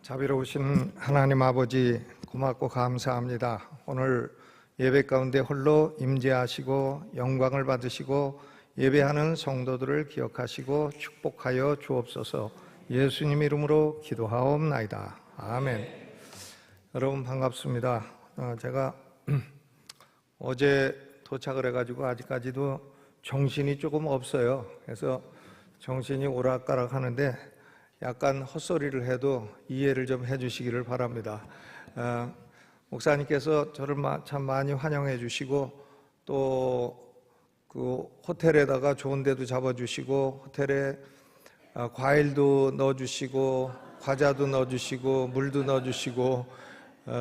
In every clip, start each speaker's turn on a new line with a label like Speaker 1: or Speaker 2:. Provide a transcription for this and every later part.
Speaker 1: 자비로우신 하나님 아버지 고맙고 감사합니다. 오늘 예배 가운데 홀로 임재하시고 영광을 받으시고 예배하는 성도들을 기억하시고 축복하여 주옵소서. 예수님 이름으로 기도하옵나이다. 아멘. 여러분 반갑습니다. 제가 어제 도착을 해가지고 아직까지도 정신이 조금 없어요. 그래서 정신이 오락가락 하는데 약간 헛소리를 해도 이해를 좀 해주시기를 바랍니다. 목사님께서 저를 참 많이 환영해 주시고 또 그 호텔에다가 좋은 데도 잡아주시고 호텔에 과일도 넣어주시고 과자도 넣어주시고 물도 넣어주시고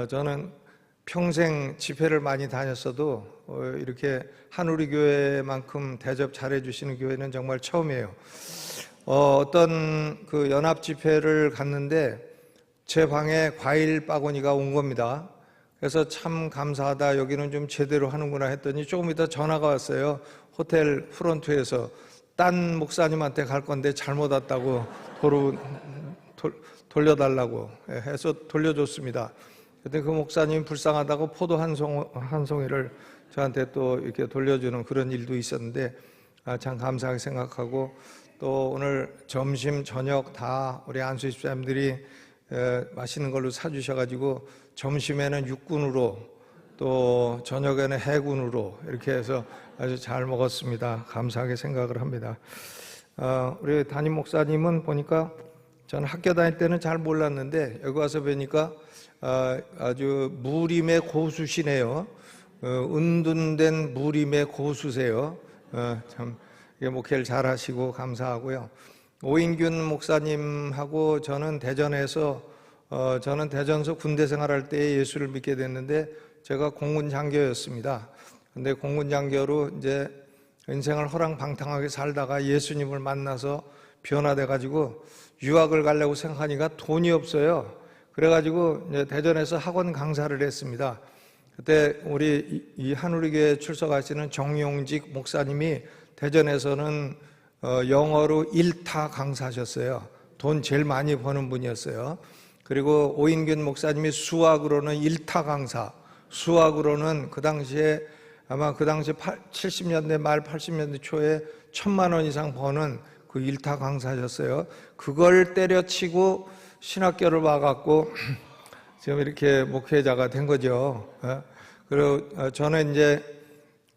Speaker 1: 저는 평생 집회를 많이 다녔어도 이렇게 한우리 교회만큼 대접 잘해 주시는 교회는 정말 처음이에요. 어떤 그 연합 집회를 갔는데 제 방에 과일 바구니가 온 겁니다. 그래서 참 감사하다, 여기는 좀 제대로 하는구나 했더니 조금 이따 전화가 왔어요. 호텔 프론트에서 딴 목사님한테 갈 건데 잘못 왔다고 돌려달라고 해서 돌려줬습니다. 그때 그 목사님이 불쌍하다고 포도 한 송이를 저한테 또 이렇게 돌려주는 그런 일도 있었는데 참 감사하게 생각하고, 또 오늘 점심 저녁 다 우리 안수 집사님들이 맛있는 걸로 사주셔가지고 점심에는 육군으로 또 저녁에는 해군으로 이렇게 해서 아주 잘 먹었습니다. 감사하게 생각을 합니다. 우리 담임 목사님은 보니까 저는 학교 다닐 때는 잘 몰랐는데 여기 와서 뵈니까 아주 무림의 고수시네요. 은둔된 무림의 고수세요. 참 목회를 잘 하시고 감사하고요. 오인균 목사님하고 저는 대전에서 저는 대전서 군대 생활할 때 예수를 믿게 됐는데 제가 공군 장교였습니다. 근데 공군 장교로 이제 인생을 허랑방탕하게 살다가 예수님을 만나서 변화돼 가지고 유학을 가려고 생각하니까 돈이 없어요. 그래가지고 이제 대전에서 학원 강사를 했습니다. 그때 우리 이 한우리교회 출석하시는 정용직 목사님이 대전에서는 영어로 1타 강사하셨어요. 돈 제일 많이 버는 분이었어요. 그리고 오인균 목사님이 수학으로는 1타 강사, 수학으로는 그 당시에 아마 그 당시 70년대 말 80년대 초에 1,000만 원 이상 버는 그 1타 강사하셨어요. 그걸 때려치고 신학교를 와갖고 지금 이렇게 목회자가 된 거죠. 그리고 저는 이제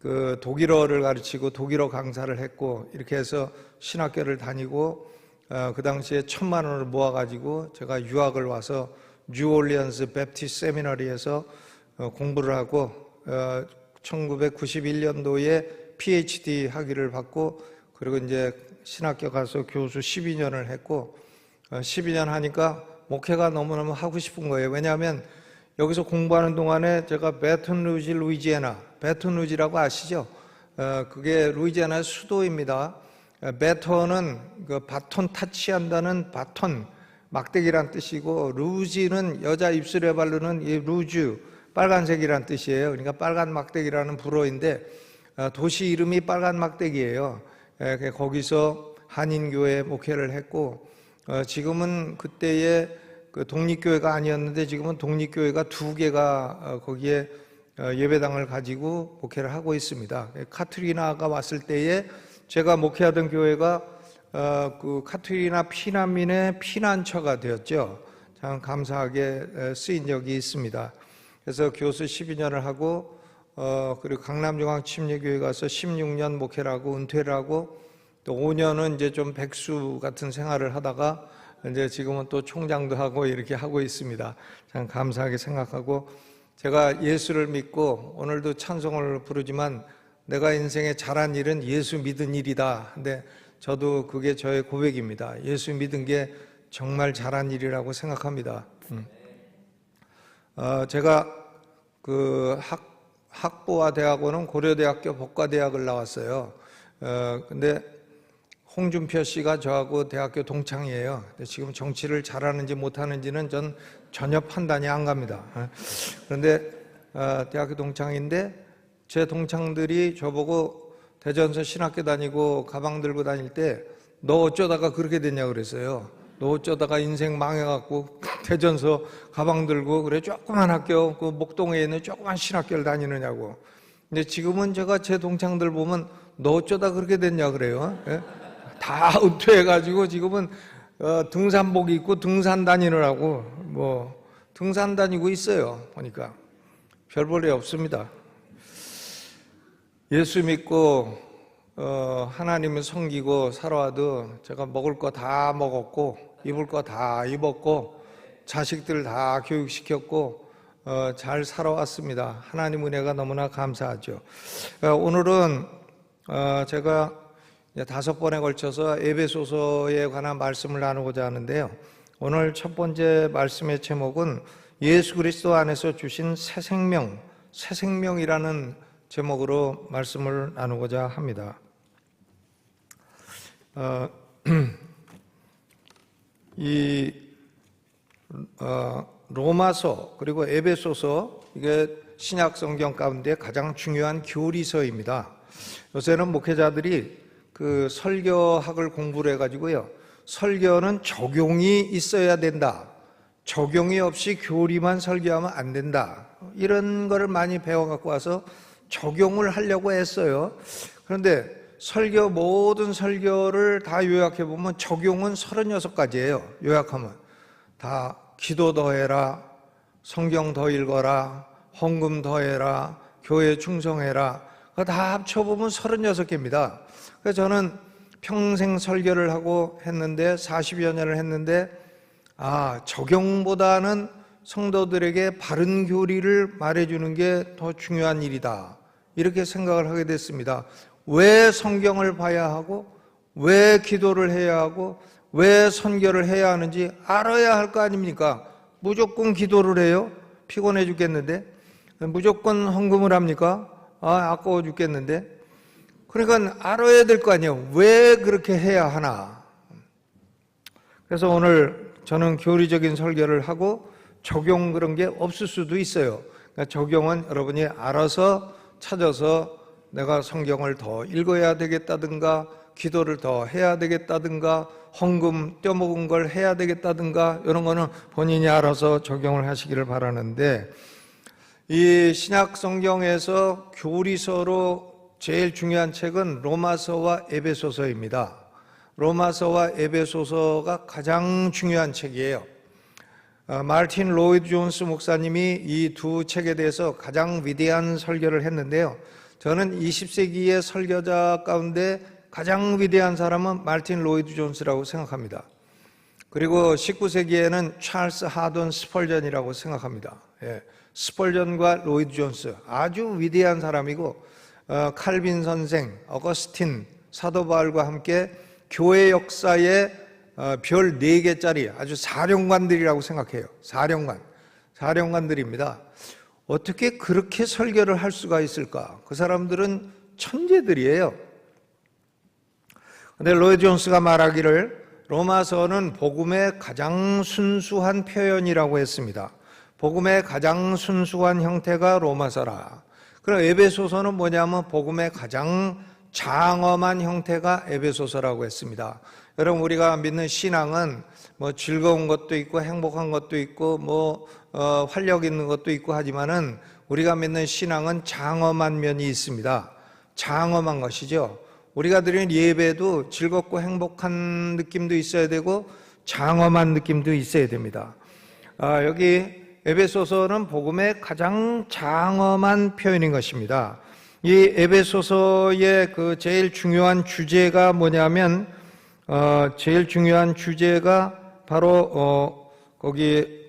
Speaker 1: 그 독일어를 가르치고 독일어 강사를 했고 이렇게 해서 신학교를 다니고 그 당시에 1,000만 원을 모아가지고 제가 유학을 와서 뉴올리언스 베프티스트 세미너리에서 공부를 하고 1991년도에 PhD 학위를 받고 그리고 이제 신학교 가서 교수 12년을 했고 12년 하니까 목회가 너무너무 하고 싶은 거예요. 왜냐하면 여기서 공부하는 동안에 제가 베톤루지 루이지애나, 베톤루지라고 아시죠? 그게 루이지애나의 수도입니다. 베톤은 그 바톤 타치한다는 바톤, 막대기란 뜻이고, 루지는 여자 입술에 바르는 이 루즈, 빨간색이란 뜻이에요. 그러니까 빨간 막대기라는 불어인데 도시 이름이 빨간 막대기예요. 거기서 한인교회 목회를 했고, 지금은 그때의 그 독립교회가 아니었는데 지금은 독립교회가 2개가 거기에 예배당을 가지고 목회를 하고 있습니다. 카트리나가 왔을 때에 제가 목회하던 교회가 그 카트리나 피난민의 피난처가 되었죠. 참 감사하게 쓰인 적이 있습니다. 그래서 교수 12년을 하고 그리고 강남중앙침례교회 가서 16년 목회를 하고 은퇴를 하고 또 5년은 이제 좀 백수 같은 생활을 하다가 이제 지금은 또 총장도 하고 이렇게 하고 있습니다. 참 감사하게 생각하고, 제가 예수를 믿고 오늘도 찬송을 부르지만 내가 인생에 잘한 일은 예수 믿은 일이다. 근데 저도 그게 저의 고백입니다. 예수 믿은 게 정말 잘한 일이라고 생각합니다. 제가 그 학부와 대학원은 고려대학교 법과대학을 나왔어요. 근데 홍준표 씨가 저하고 대학교 동창이에요. 지금 정치를 잘하는지 못하는지는 전 전혀 판단이 안 갑니다. 그런데 대학교 동창인데 제 동창들이 저보고 대전서 신학교 다니고 가방 들고 다닐 때 너 어쩌다가 그렇게 됐냐 그랬어요. 너 어쩌다가 인생 망해갖고 대전서 가방 들고 그래 조그만 학교 그 목동에 있는 조그만 신학교를 다니느냐고. 근데 지금은 제가 제 동창들 보면 너 어쩌다 그렇게 됐냐 그래요. 예? 다 은퇴해가지고 지금은 등산복 입고 등산 다니느라고 뭐 등산 다니고 있어요. 보니까 별 볼 일 없습니다. 예수 믿고 하나님을 섬기고 살아와도 제가 먹을 거 다 먹었고 입을 거 다 입었고 자식들 다 교육시켰고 잘 살아왔습니다. 하나님 은혜가 너무나 감사하죠. 오늘은 제가 5번에 걸쳐서 에베소서에 관한 말씀을 나누고자 하는데요. 오늘 첫 번째 말씀의 제목은 예수 그리스도 안에서 주신 새 생명, 새 생명이라는 제목으로 말씀을 나누고자 합니다. 로마서 그리고 에베소서, 이게 신약 성경 가운데 가장 중요한 교리서입니다. 요새는 목회자들이 그 설교학을 공부를 해가지고요, 설교는 적용이 있어야 된다, 적용이 없이 교리만 설교하면 안 된다, 이런 거를 많이 배워갖고 와서 적용을 하려고 했어요. 그런데 모든 설교를 다 요약해보면 적용은 36가지예요. 요약하면 다 기도 더해라, 성경 더 읽어라, 헌금 더해라, 교회 충성해라, 그거 다 합쳐보면 36개입니다. 그래서 저는 평생 설교를 하고 했는데 40여 년을 했는데 적용보다는 성도들에게 바른 교리를 말해주는 게 더 중요한 일이다, 이렇게 생각을 하게 됐습니다. 왜 성경을 봐야 하고 왜 기도를 해야 하고 왜 선교를 해야 하는지 알아야 할 거 아닙니까? 무조건 기도를 해요? 피곤해 죽겠는데. 무조건 헌금을 합니까? 아까워 죽겠는데. 그러니까 알아야 될 거 아니에요. 왜 그렇게 해야 하나. 그래서 오늘 저는 교리적인 설교를 하고 적용 그런 게 없을 수도 있어요. 그러니까 적용은 여러분이 알아서 찾아서 내가 성경을 더 읽어야 되겠다든가, 기도를 더 해야 되겠다든가, 헌금 떼먹은 걸 해야 되겠다든가, 이런 거는 본인이 알아서 적용을 하시기를 바라는데, 이 신약 성경에서 교리서로 제일 중요한 책은 로마서와 에베소서입니다. 로마서와 에베소서가 가장 중요한 책이에요. 마르틴 로이드 존스 목사님이 이 두 책에 대해서 가장 위대한 설교를 했는데요. 저는 20세기의 설교자 가운데 가장 위대한 사람은 마르틴 로이드 존스라고 생각합니다. 그리고 19세기에는 찰스 하돈 스펄전이라고 생각합니다. 스펄전과 로이드 존스 아주 위대한 사람이고, 칼빈 선생, 어거스틴, 사도 바울과 함께 교회 역사에 별 4개짜리 아주 사령관들이라고 생각해요. 사령관들입니다. 어떻게 그렇게 설교를 할 수가 있을까? 그 사람들은 천재들이에요. 근데 로이드 존스가 말하기를 로마서는 복음의 가장 순수한 표현이라고 했습니다. 복음의 가장 순수한 형태가 로마서라. 그럼 에베소서는 뭐냐면 복음의 가장 장엄한 형태가 에베소서라고 했습니다. 여러분, 우리가 믿는 신앙은 뭐 즐거운 것도 있고 행복한 것도 있고 활력 있는 것도 있고 하지만은 우리가 믿는 신앙은 장엄한 면이 있습니다. 장엄한 것이죠. 우리가 드리는 예배도 즐겁고 행복한 느낌도 있어야 되고 장엄한 느낌도 있어야 됩니다. 여기 에베소서는 복음의 가장 장엄한 표현인 것입니다. 이 에베소서의 그 제일 중요한 주제가 뭐냐면, 제일 중요한 주제가 바로 거기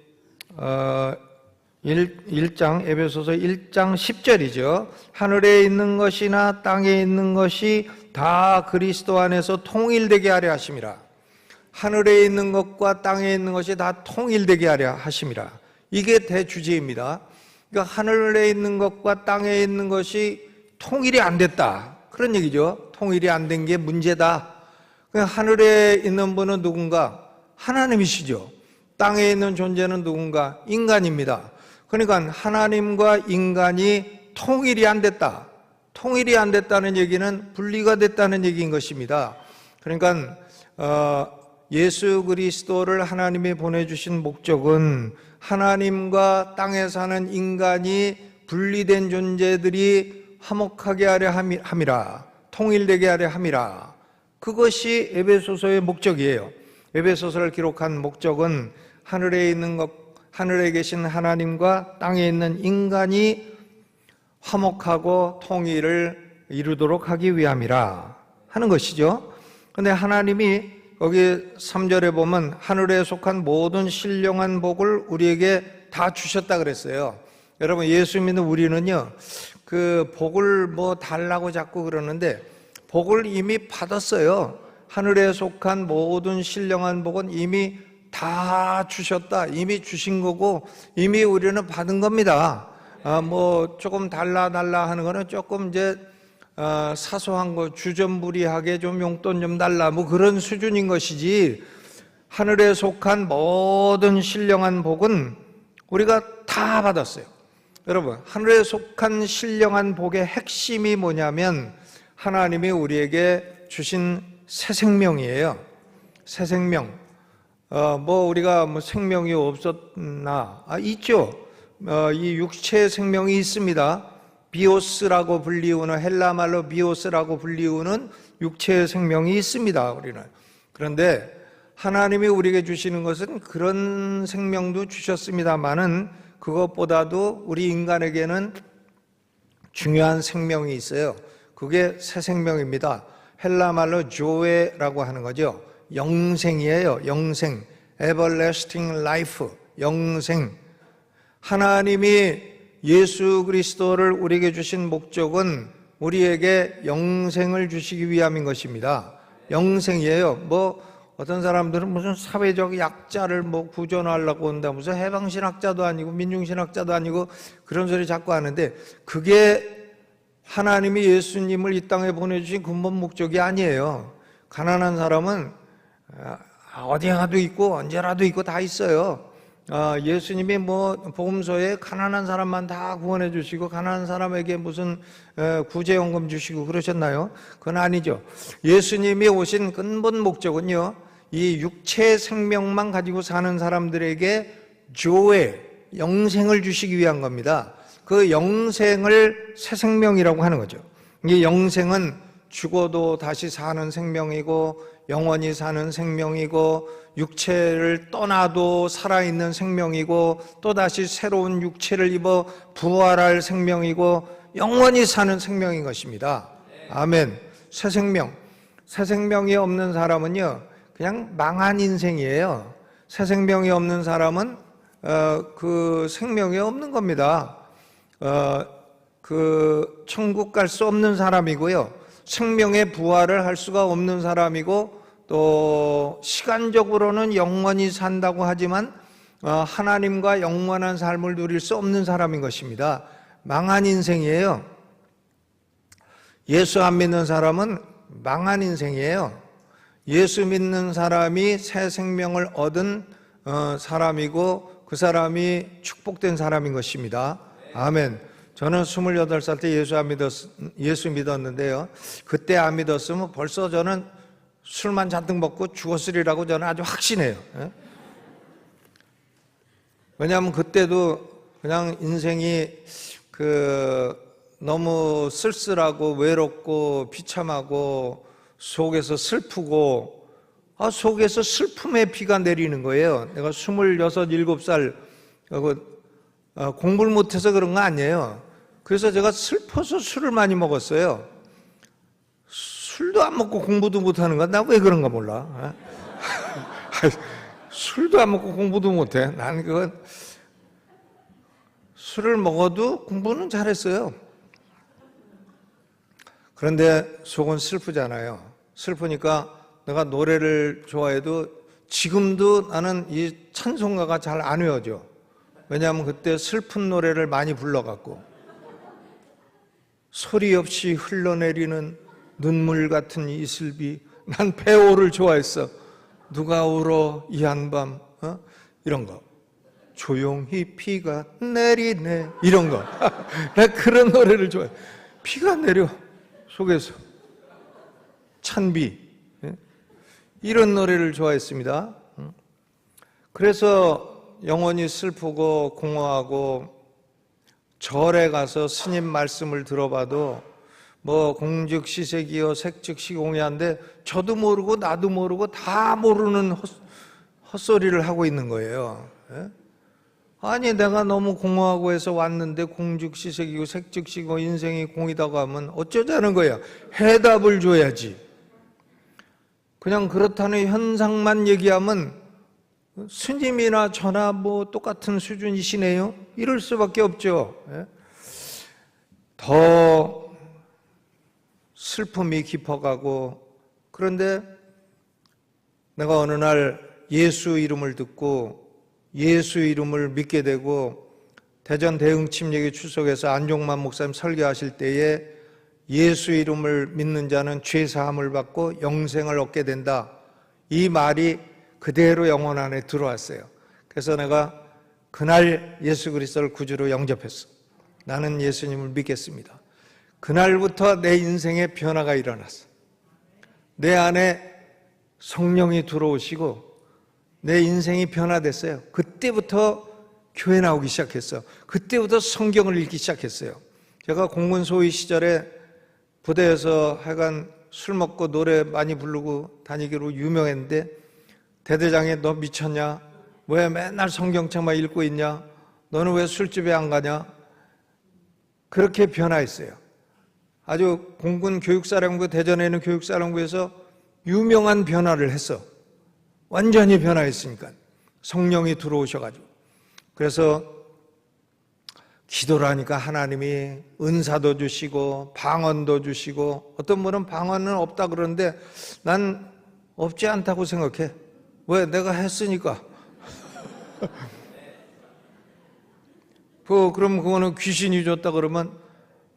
Speaker 1: 1장, 에베소서 1장 10절이죠. 하늘에 있는 것이나 땅에 있는 것이 다 그리스도 안에서 통일되게 하려 하심이라. 하늘에 있는 것과 땅에 있는 것이 다 통일되게 하려 하심이라. 이게 대주제입니다. 그러니까 하늘에 있는 것과 땅에 있는 것이 통일이 안 됐다, 그런 얘기죠. 통일이 안 된 게 문제다. 하늘에 있는 분은 누군가? 하나님이시죠. 땅에 있는 존재는 누군가? 인간입니다. 그러니까 하나님과 인간이 통일이 안 됐다. 통일이 안 됐다는 얘기는 분리가 됐다는 얘기인 것입니다. 그러니까 예수 그리스도를 하나님이 보내주신 목적은 하나님과 땅에 사는 인간이 분리된 존재들이 화목하게 하려 함이라, 통일되게 하려 함이라. 그것이 에베소서의 목적이에요. 에베소서를 기록한 목적은 하늘에 계신 하나님과 땅에 있는 인간이 화목하고 통일을 이루도록 하기 위함이라 하는 것이죠. 그런데 하나님이 거기 3절에 보면 하늘에 속한 모든 신령한 복을 우리에게 다 주셨다 그랬어요. 여러분, 예수 믿는 우리는요, 그 복을 뭐 달라고 자꾸 그러는데 복을 이미 받았어요. 하늘에 속한 모든 신령한 복은 이미 다 주셨다. 이미 주신 거고 이미 우리는 받은 겁니다. 뭐 조금 달라 하는 거는 조금 이제 사소한 거, 주전부리하게 좀 용돈 좀 달라, 뭐 그런 수준인 것이지, 하늘에 속한 모든 신령한 복은 우리가 다 받았어요. 여러분, 하늘에 속한 신령한 복의 핵심이 뭐냐면 하나님이 우리에게 주신 새 생명이에요. 새 생명. 뭐 우리가 뭐 생명이 없었나? 있죠. 이 육체의 생명이 있습니다. 비오스라고 불리우는, 헬라말로 비오스라고 불리우는 육체의 생명이 있습니다, 우리는. 그런데 하나님이 우리에게 주시는 것은 그런 생명도 주셨습니다만은 그것보다도 우리 인간에게는 중요한 생명이 있어요. 그게 새 생명입니다. 헬라말로 조에라고 하는 거죠. 영생이에요. 영생. everlasting life. 영생. 하나님이 예수 그리스도를 우리에게 주신 목적은 우리에게 영생을 주시기 위함인 것입니다. 영생이에요. 뭐 어떤 사람들은 무슨 사회적 약자를 뭐 구전하려고 한다, 무슨 해방신학자도 아니고 민중신학자도 아니고 그런 소리 자꾸 하는데, 그게 하나님이 예수님을 이 땅에 보내주신 근본 목적이 아니에요. 가난한 사람은 어디라도 있고 언제라도 있고 다 있어요. 예수님이 뭐 복음서에 가난한 사람만 다 구원해 주시고 가난한 사람에게 무슨 구제연금 주시고 그러셨나요? 그건 아니죠. 예수님이 오신 근본 목적은요, 이 육체 생명만 가지고 사는 사람들에게 조의 영생을 주시기 위한 겁니다. 그 영생을 새 생명이라고 하는 거죠. 이 영생은 죽어도 다시 사는 생명이고 영원히 사는 생명이고 육체를 떠나도 살아있는 생명이고 또다시 새로운 육체를 입어 부활할 생명이고 영원히 사는 생명인 것입니다. 아멘. 새 생명. 새 생명이 없는 사람은요, 그냥 망한 인생이에요. 새 생명이 없는 사람은 그 생명이 없는 겁니다. 그 천국 갈 수 없는 사람이고요, 생명의 부활을 할 수가 없는 사람이고, 또 시간적으로는 영원히 산다고 하지만 하나님과 영원한 삶을 누릴 수 없는 사람인 것입니다. 망한 인생이에요. 예수 안 믿는 사람은 망한 인생이에요. 예수 믿는 사람이 새 생명을 얻은 사람이고 그 사람이 축복된 사람인 것입니다. 아멘. 저는 28살 때 예수 믿었는데요, 그때 안 믿었으면 벌써 저는 술만 잔뜩 먹고 죽었으리라고 저는 아주 확신해요. 왜냐하면 그때도 그냥 인생이 너무 쓸쓸하고 외롭고 비참하고 속에서 슬프고, 속에서 슬픔의 비가 내리는 거예요. 내가 26, 7살 공부를 못해서 그런 거 아니에요. 그래서 제가 슬퍼서 술을 많이 먹었어요. 술도 안 먹고 공부도 못하는 건 나 왜 그런가 몰라. 술도 안 먹고 공부도 못해. 나는 그건 술을 먹어도 공부는 잘했어요. 그런데 속은 슬프잖아요. 슬프니까 내가 노래를 좋아해도 지금도 나는 이 찬송가가 잘 안 외워져. 왜냐하면 그때 슬픈 노래를 많이 불러갖고, 소리 없이 흘러내리는 눈물 같은 이슬비, 난 배오를 좋아했어. 누가 울어 이 한밤, 이런 거. 조용히 비가 내리네, 이런 거. 나 그런 노래를 좋아해. 비가 내려 속에서 찬비, 이런 노래를 좋아했습니다. 그래서 영혼이 슬프고 공허하고 절에 가서 스님 말씀을 들어봐도 뭐 공즉시색이요 색즉시공야인데 저도 모르고 나도 모르고 다 모르는 헛소리를 하고 있는 거예요. 아니 내가 너무 공허하고 해서 왔는데 공즉시색이고 색즉시고 인생이 공이다고 하면 어쩌자는 거야. 해답을 줘야지. 그냥 그렇다는 현상만 얘기하면 스님이나 저나 뭐 똑같은 수준이시네요. 이럴 수밖에 없죠. 더 슬픔이 깊어가고, 그런데 내가 어느 날 예수 이름을 듣고 예수 이름을 믿게 되고 대전 대흥침례교 추석에서 안종만 목사님 설교하실 때에 예수 이름을 믿는 자는 죄 사함을 받고 영생을 얻게 된다, 이 말이 그대로 영혼 안에 들어왔어요. 그래서 내가 그날 예수 그리스도를 구주로 영접했어. 나는 예수님을 믿겠습니다. 그날부터 내 인생에 변화가 일어났어. 내 안에 성령이 들어오시고 내 인생이 변화됐어요. 그때부터 교회 나오기 시작했어. 그때부터 성경을 읽기 시작했어요. 제가 공군 소위 시절에 부대에서 하여간 술 먹고 노래 많이 부르고 다니기로 유명했는데, 대대장이 너 미쳤냐? 왜 맨날 성경책만 읽고 있냐? 너는 왜 술집에 안 가냐? 그렇게 변화했어요. 아주 공군 교육사령부, 대전에 있는 교육사령부에서 유명한 변화를 했어. 완전히 변화했으니까. 성령이 들어오셔가지고. 그래서 기도를 하니까 하나님이 은사도 주시고 방언도 주시고, 어떤 분은 방언은 없다 그러는데 난 없지 않다고 생각해. 왜? 내가 했으니까. 그럼 그거는 귀신이 줬다 그러면,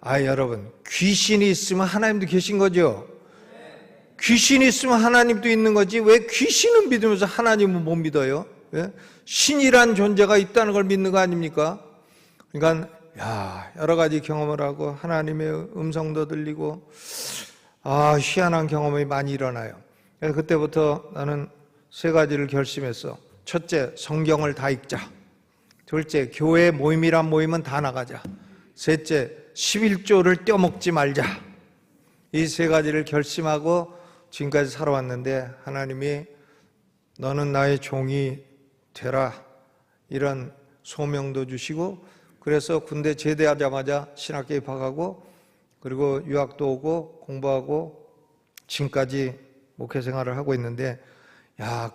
Speaker 1: 여러분, 귀신이 있으면 하나님도 계신 거죠. 귀신이 있으면 하나님도 있는 거지 왜 귀신은 믿으면서 하나님은 못 믿어요? 신이란 존재가 있다는 걸 믿는 거 아닙니까? 그러니까 여러 가지 경험을 하고 하나님의 음성도 들리고 희한한 경험이 많이 일어나요. 그래서 그때부터 나는 세 가지를 결심했어. 첫째, 성경을 다 읽자. 둘째, 교회 모임이란 모임은 다 나가자. 셋째, 11조를 떼어먹지 말자. 이 세 가지를 결심하고 지금까지 살아왔는데, 하나님이 너는 나의 종이 되라, 이런 소명도 주시고, 그래서 군대 제대하자마자 신학교에 입학하고, 그리고 유학도 오고 공부하고 지금까지 목회 생활을 하고 있는데,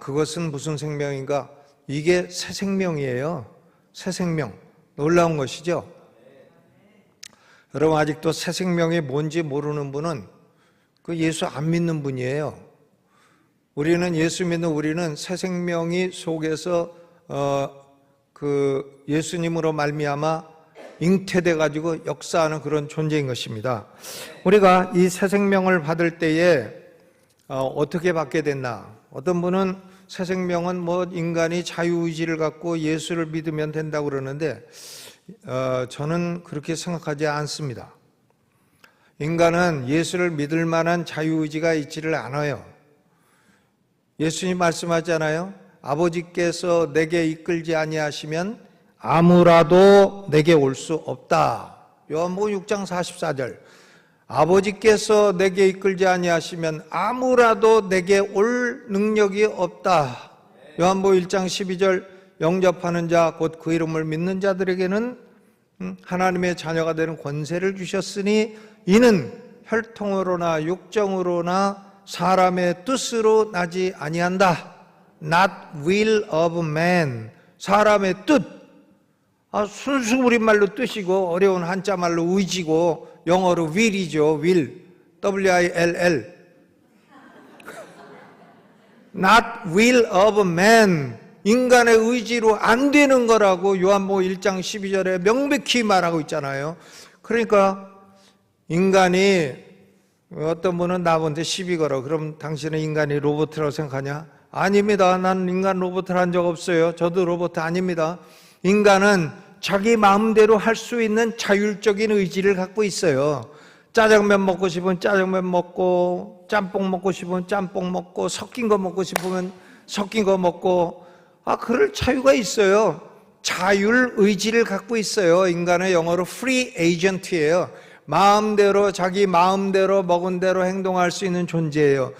Speaker 1: 그것은 무슨 생명인가? 이게 새 생명이에요. 새 생명. 놀라운 것이죠. 여러분, 아직도 새 생명이 뭔지 모르는 분은 그 예수 안 믿는 분이에요. 우리는 예수 믿는 우리는 새 생명이 속에서 그 예수님으로 말미암아 잉태돼 가지고 역사하는 그런 존재인 것입니다. 우리가 이 새 생명을 받을 때에 어떻게 받게 됐나? 어떤 분은 새 생명은 뭐 인간이 자유의지를 갖고 예수를 믿으면 된다고 그러는데, 저는 그렇게 생각하지 않습니다. 인간은 예수를 믿을 만한 자유의지가 있지를 않아요. 예수님 말씀하잖아요. 아버지께서 내게 이끌지 아니하시면 아무라도 내게 올 수 없다. 요한복음 6장 44절. 아버지께서 내게 이끌지 아니하시면 아무라도 내게 올 능력이 없다. 요한복음 1장 12절. 영접하는 자 곧 그 이름을 믿는 자들에게는 하나님의 자녀가 되는 권세를 주셨으니 이는 혈통으로나 육정으로나 사람의 뜻으로 나지 아니한다. Not will of man. 사람의 뜻. 순수 우리말로 뜻이고 어려운 한자말로 의지고 영어로 will이죠. will. W-I-L-L. Not will of man. 인간의 의지로 안 되는 거라고 요한복음 1장 12절에 명백히 말하고 있잖아요. 그러니까 인간이, 어떤 분은 나한테 시비 걸어. 그럼 당신은 인간이 로봇이라고 생각하냐? 아닙니다. 난 인간 로봇을 한 적 없어요. 저도 로봇 아닙니다. 인간은 자기 마음대로 할 수 있는 자율적인 의지를 갖고 있어요. 짜장면 먹고 싶으면 짜장면 먹고, 짬뽕 먹고 싶으면 짬뽕 먹고, 섞인 거 먹고 싶으면 섞인 거 먹고, 그럴 자유가 있어요. 자율 의지를 갖고 있어요. 인간의 영어로 free agent예요. 마음대로, 자기 마음대로 먹은 대로 행동할 수 있는 존재예요.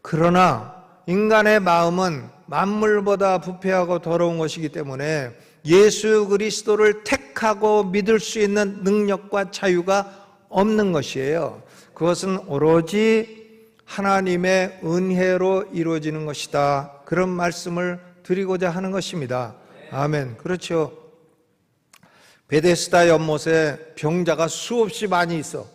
Speaker 1: 그러나 인간의 마음은 만물보다 부패하고 더러운 것이기 때문에 예수 그리스도를 택하고 믿을 수 있는 능력과 자유가 없는 것이에요. 그것은 오로지 하나님의 은혜로 이루어지는 것이다. 그런 말씀을 드리고자 하는 것입니다. 아멘. 그렇죠. 베데스다 연못에 병자가 수없이 많이 있어.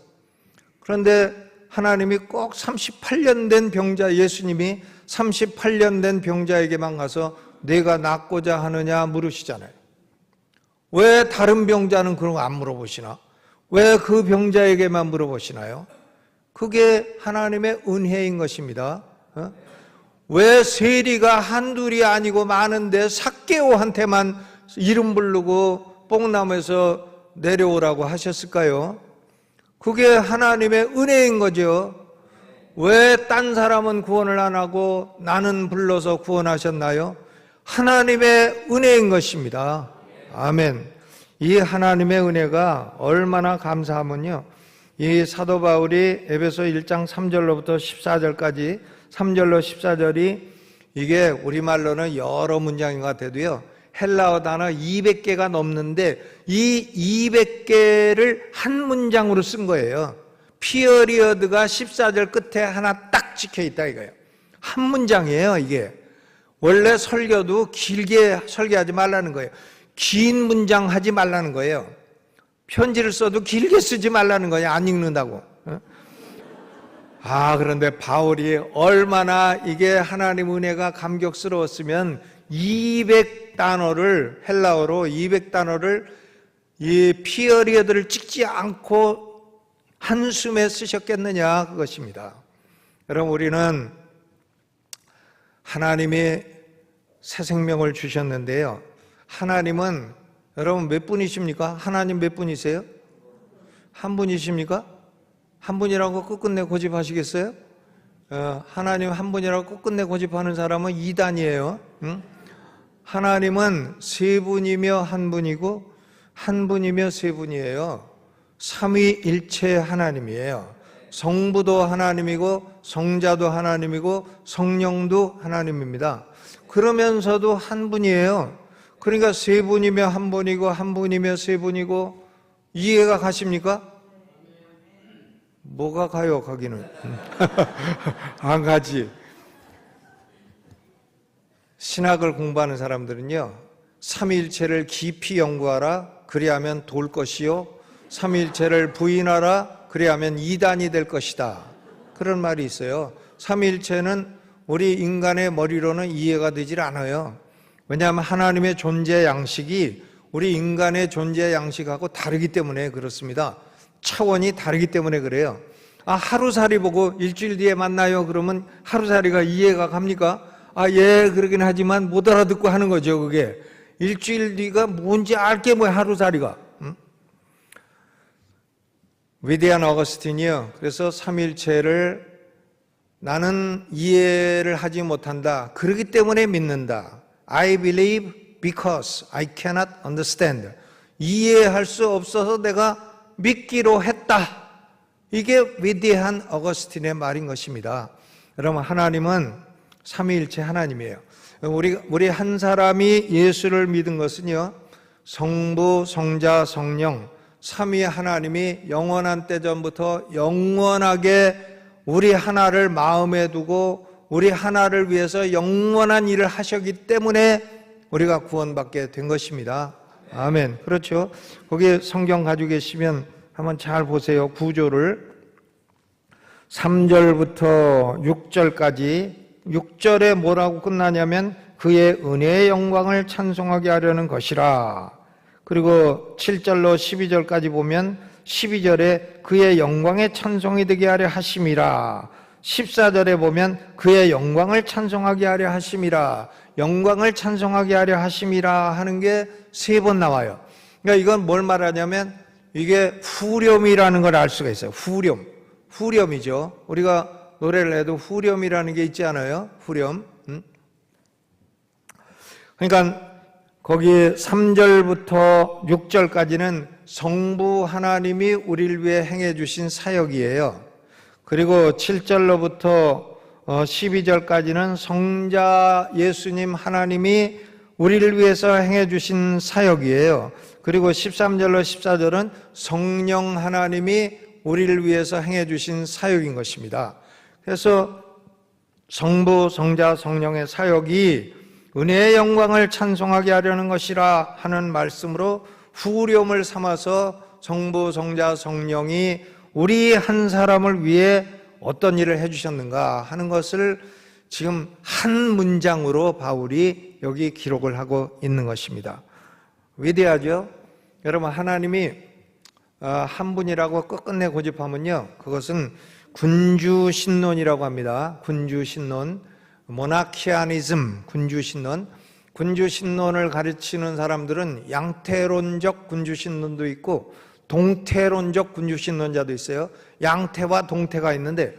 Speaker 1: 그런데 하나님이 꼭 38년 된 병자, 예수님이 38년 된 병자에게만 가서 내가 낫고자 하느냐 물으시잖아요. 왜 다른 병자는 그런 거 안 물어보시나? 왜 그 병자에게만 물어보시나요? 그게 하나님의 은혜인 것입니다. 왜 세리가 한둘이 아니고 많은데 삭개오한테만 이름 부르고 뽕나무에서 내려오라고 하셨을까요? 그게 하나님의 은혜인 거죠. 왜 딴 사람은 구원을 안 하고 나는 불러서 구원하셨나요? 하나님의 은혜인 것입니다. 아멘. 이 하나님의 은혜가 얼마나 감사하면요, 이 사도 바울이 에베소 1장 3절로부터 14절까지, 3절로 14절이 이게 우리말로는 여러 문장인 것 같아도요, 헬라어 단어 200개가 넘는데 이 200개를 한 문장으로 쓴 거예요. 피어리어드가 14절 끝에 하나 딱 찍혀 있다 이거예요. 한 문장이에요. 이게 원래 설교도 길게 설교하지 말라는 거예요. 긴 문장 하지 말라는 거예요. 편지를 써도 길게 쓰지 말라는 거예요. 안 읽는다고. 그런데 바울이 얼마나 이게 하나님 은혜가 감격스러웠으면 200단어를, 헬라어로 200단어를 이 피어리어드를 찍지 않고 한숨에 쓰셨겠느냐, 그것입니다. 여러분, 우리는 하나님이 새 생명을 주셨는데요, 하나님은 여러분 몇 분이십니까? 하나님 몇 분이세요? 한 분이십니까? 한 분이라고 끝끝내 고집하시겠어요? 하나님 한 분이라고 끝끝내 고집하는 사람은 이단이에요. 응? 하나님은 세 분이며 한 분이고 한 분이며 세 분이에요. 삼위일체 하나님이에요. 성부도 하나님이고 성자도 하나님이고 성령도 하나님입니다. 그러면서도 한 분이에요. 그러니까 세 분이며 한 분이고 한 분이며 세 분이고, 이해가 가십니까? 뭐가 가요, 가기는? 안 가지. 신학을 공부하는 사람들은요, 삼위일체를 깊이 연구하라, 그리하면 돌 것이요, 삼위일체를 부인하라, 그리하면 이단이 될 것이다. 그런 말이 있어요. 삼위일체는 우리 인간의 머리로는 이해가 되질 않아요. 왜냐하면 하나님의 존재 양식이 우리 인간의 존재 양식하고 다르기 때문에 그렇습니다. 차원이 다르기 때문에 그래요. 하루살이 보고 일주일 뒤에 만나요 그러면 하루살이가 이해가 갑니까? 예, 그러긴 하지만 못 알아듣고 하는 거죠. 그게 일주일 뒤가 뭔지 알게 뭐야, 하루살이가. 위대한 어거스틴이요, 그래서 삼일체를 나는 이해를 하지 못한다, 그렇기 때문에 믿는다. I believe because I cannot understand. 이해할 수 없어서 내가 믿기로 했다. 이게 위대한 어거스틴의 말인 것입니다. 여러분, 하나님은 삼위일체 하나님이에요. 우리 한 사람이 예수를 믿은 것은요, 성부, 성자, 성령 삼위 하나님이 영원한 때 전부터 영원하게 우리 하나를 마음에 두고 우리 하나를 위해서 영원한 일을 하셨기 때문에 우리가 구원받게 된 것입니다. 아멘. 그렇죠. 거기 성경 가지고 계시면 한번 잘 보세요. 구조를 3절부터 6절까지, 6절에 뭐라고 끝나냐면 그의 은혜의 영광을 찬송하게 하려는 것이라. 그리고 7절로 12절까지 보면 12절에 그의 영광의 찬송이 되게 하려 하심이라. 14절에 보면 그의 영광을 찬송하게 하려 하심이라. 영광을 찬송하게 하려 하심이라 하는 게 3번 나와요. 그러니까 이건 뭘 말하냐면 이게 후렴이라는 걸 알 수가 있어요. 후렴이죠. 우리가 노래를 해도 후렴이라는 게 있지 않아요? 후렴. 그러니까 거기 3절부터 6절까지는 성부 하나님이 우리를 위해 행해 주신 사역이에요. 그리고 7절로부터 12절까지는 성자 예수님 하나님이 우리를 위해서 행해 주신 사역이에요. 그리고 13절로 14절은 성령 하나님이 우리를 위해서 행해 주신 사역인 것입니다. 그래서 성부, 성자, 성령의 사역이 은혜의 영광을 찬송하게 하려는 것이라 하는 말씀으로 후렴을 삼아서 성부, 성자, 성령이 우리 한 사람을 위해 어떤 일을 해주셨는가 하는 것을 지금 한 문장으로 바울이 여기 기록을 하고 있는 것입니다. 위대하죠? 여러분, 하나님이 한 분이라고 끝끝내 고집하면요, 그것은 군주신론이라고 합니다. 군주신론, 모나키아니즘, 군주신론. 군주신론을 가르치는 사람들은 양태론적 군주신론도 있고 동태론적 군주신론자도 있어요. 양태와 동태가 있는데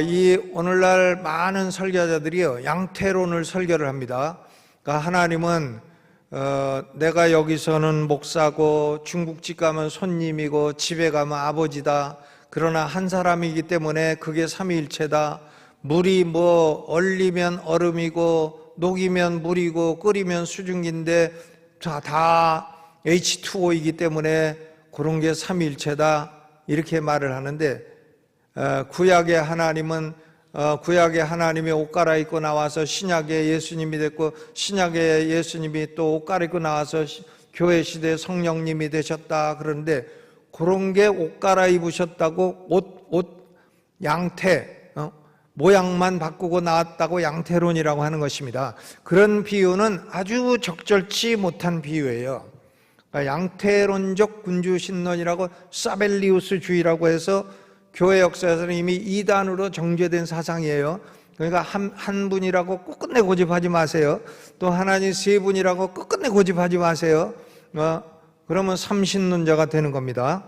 Speaker 1: 이 오늘날 많은 설교자들이요, 양태론을 설교를 합니다. 그러니까 하나님은 내가 여기서는 목사고 중국집 가면 손님이고 집에 가면 아버지다. 그러나 한 사람이기 때문에 그게 삼위일체다. 물이 뭐 얼리면 얼음이고 녹이면 물이고 끓이면 수증기인데 다 H2O이기 때문에 그런 게 삼위일체다, 이렇게 말을 하는데, 구약의 하나님은 구약의 하나님이 옷 갈아입고 나와서 신약의 예수님이 됐고, 신약의 예수님이 또 옷 갈아입고 나와서 교회 시대 성령님이 되셨다. 그런데 그런 게 옷 갈아입으셨다고 옷 양태 모양만 바꾸고 나왔다고 양태론이라고 하는 것입니다. 그런 비유는 아주 적절치 못한 비유예요. 그러니까 양태론적 군주신론이라고 사벨리우스주의라고 해서 교회 역사에서는 이미 이단으로 정죄된 사상이에요. 그러니까 한 분이라고 끝끝내 고집하지 마세요. 또 하나님 세 분이라고 끝끝내 고집하지 마세요. 그러면 삼신론자가 되는 겁니다.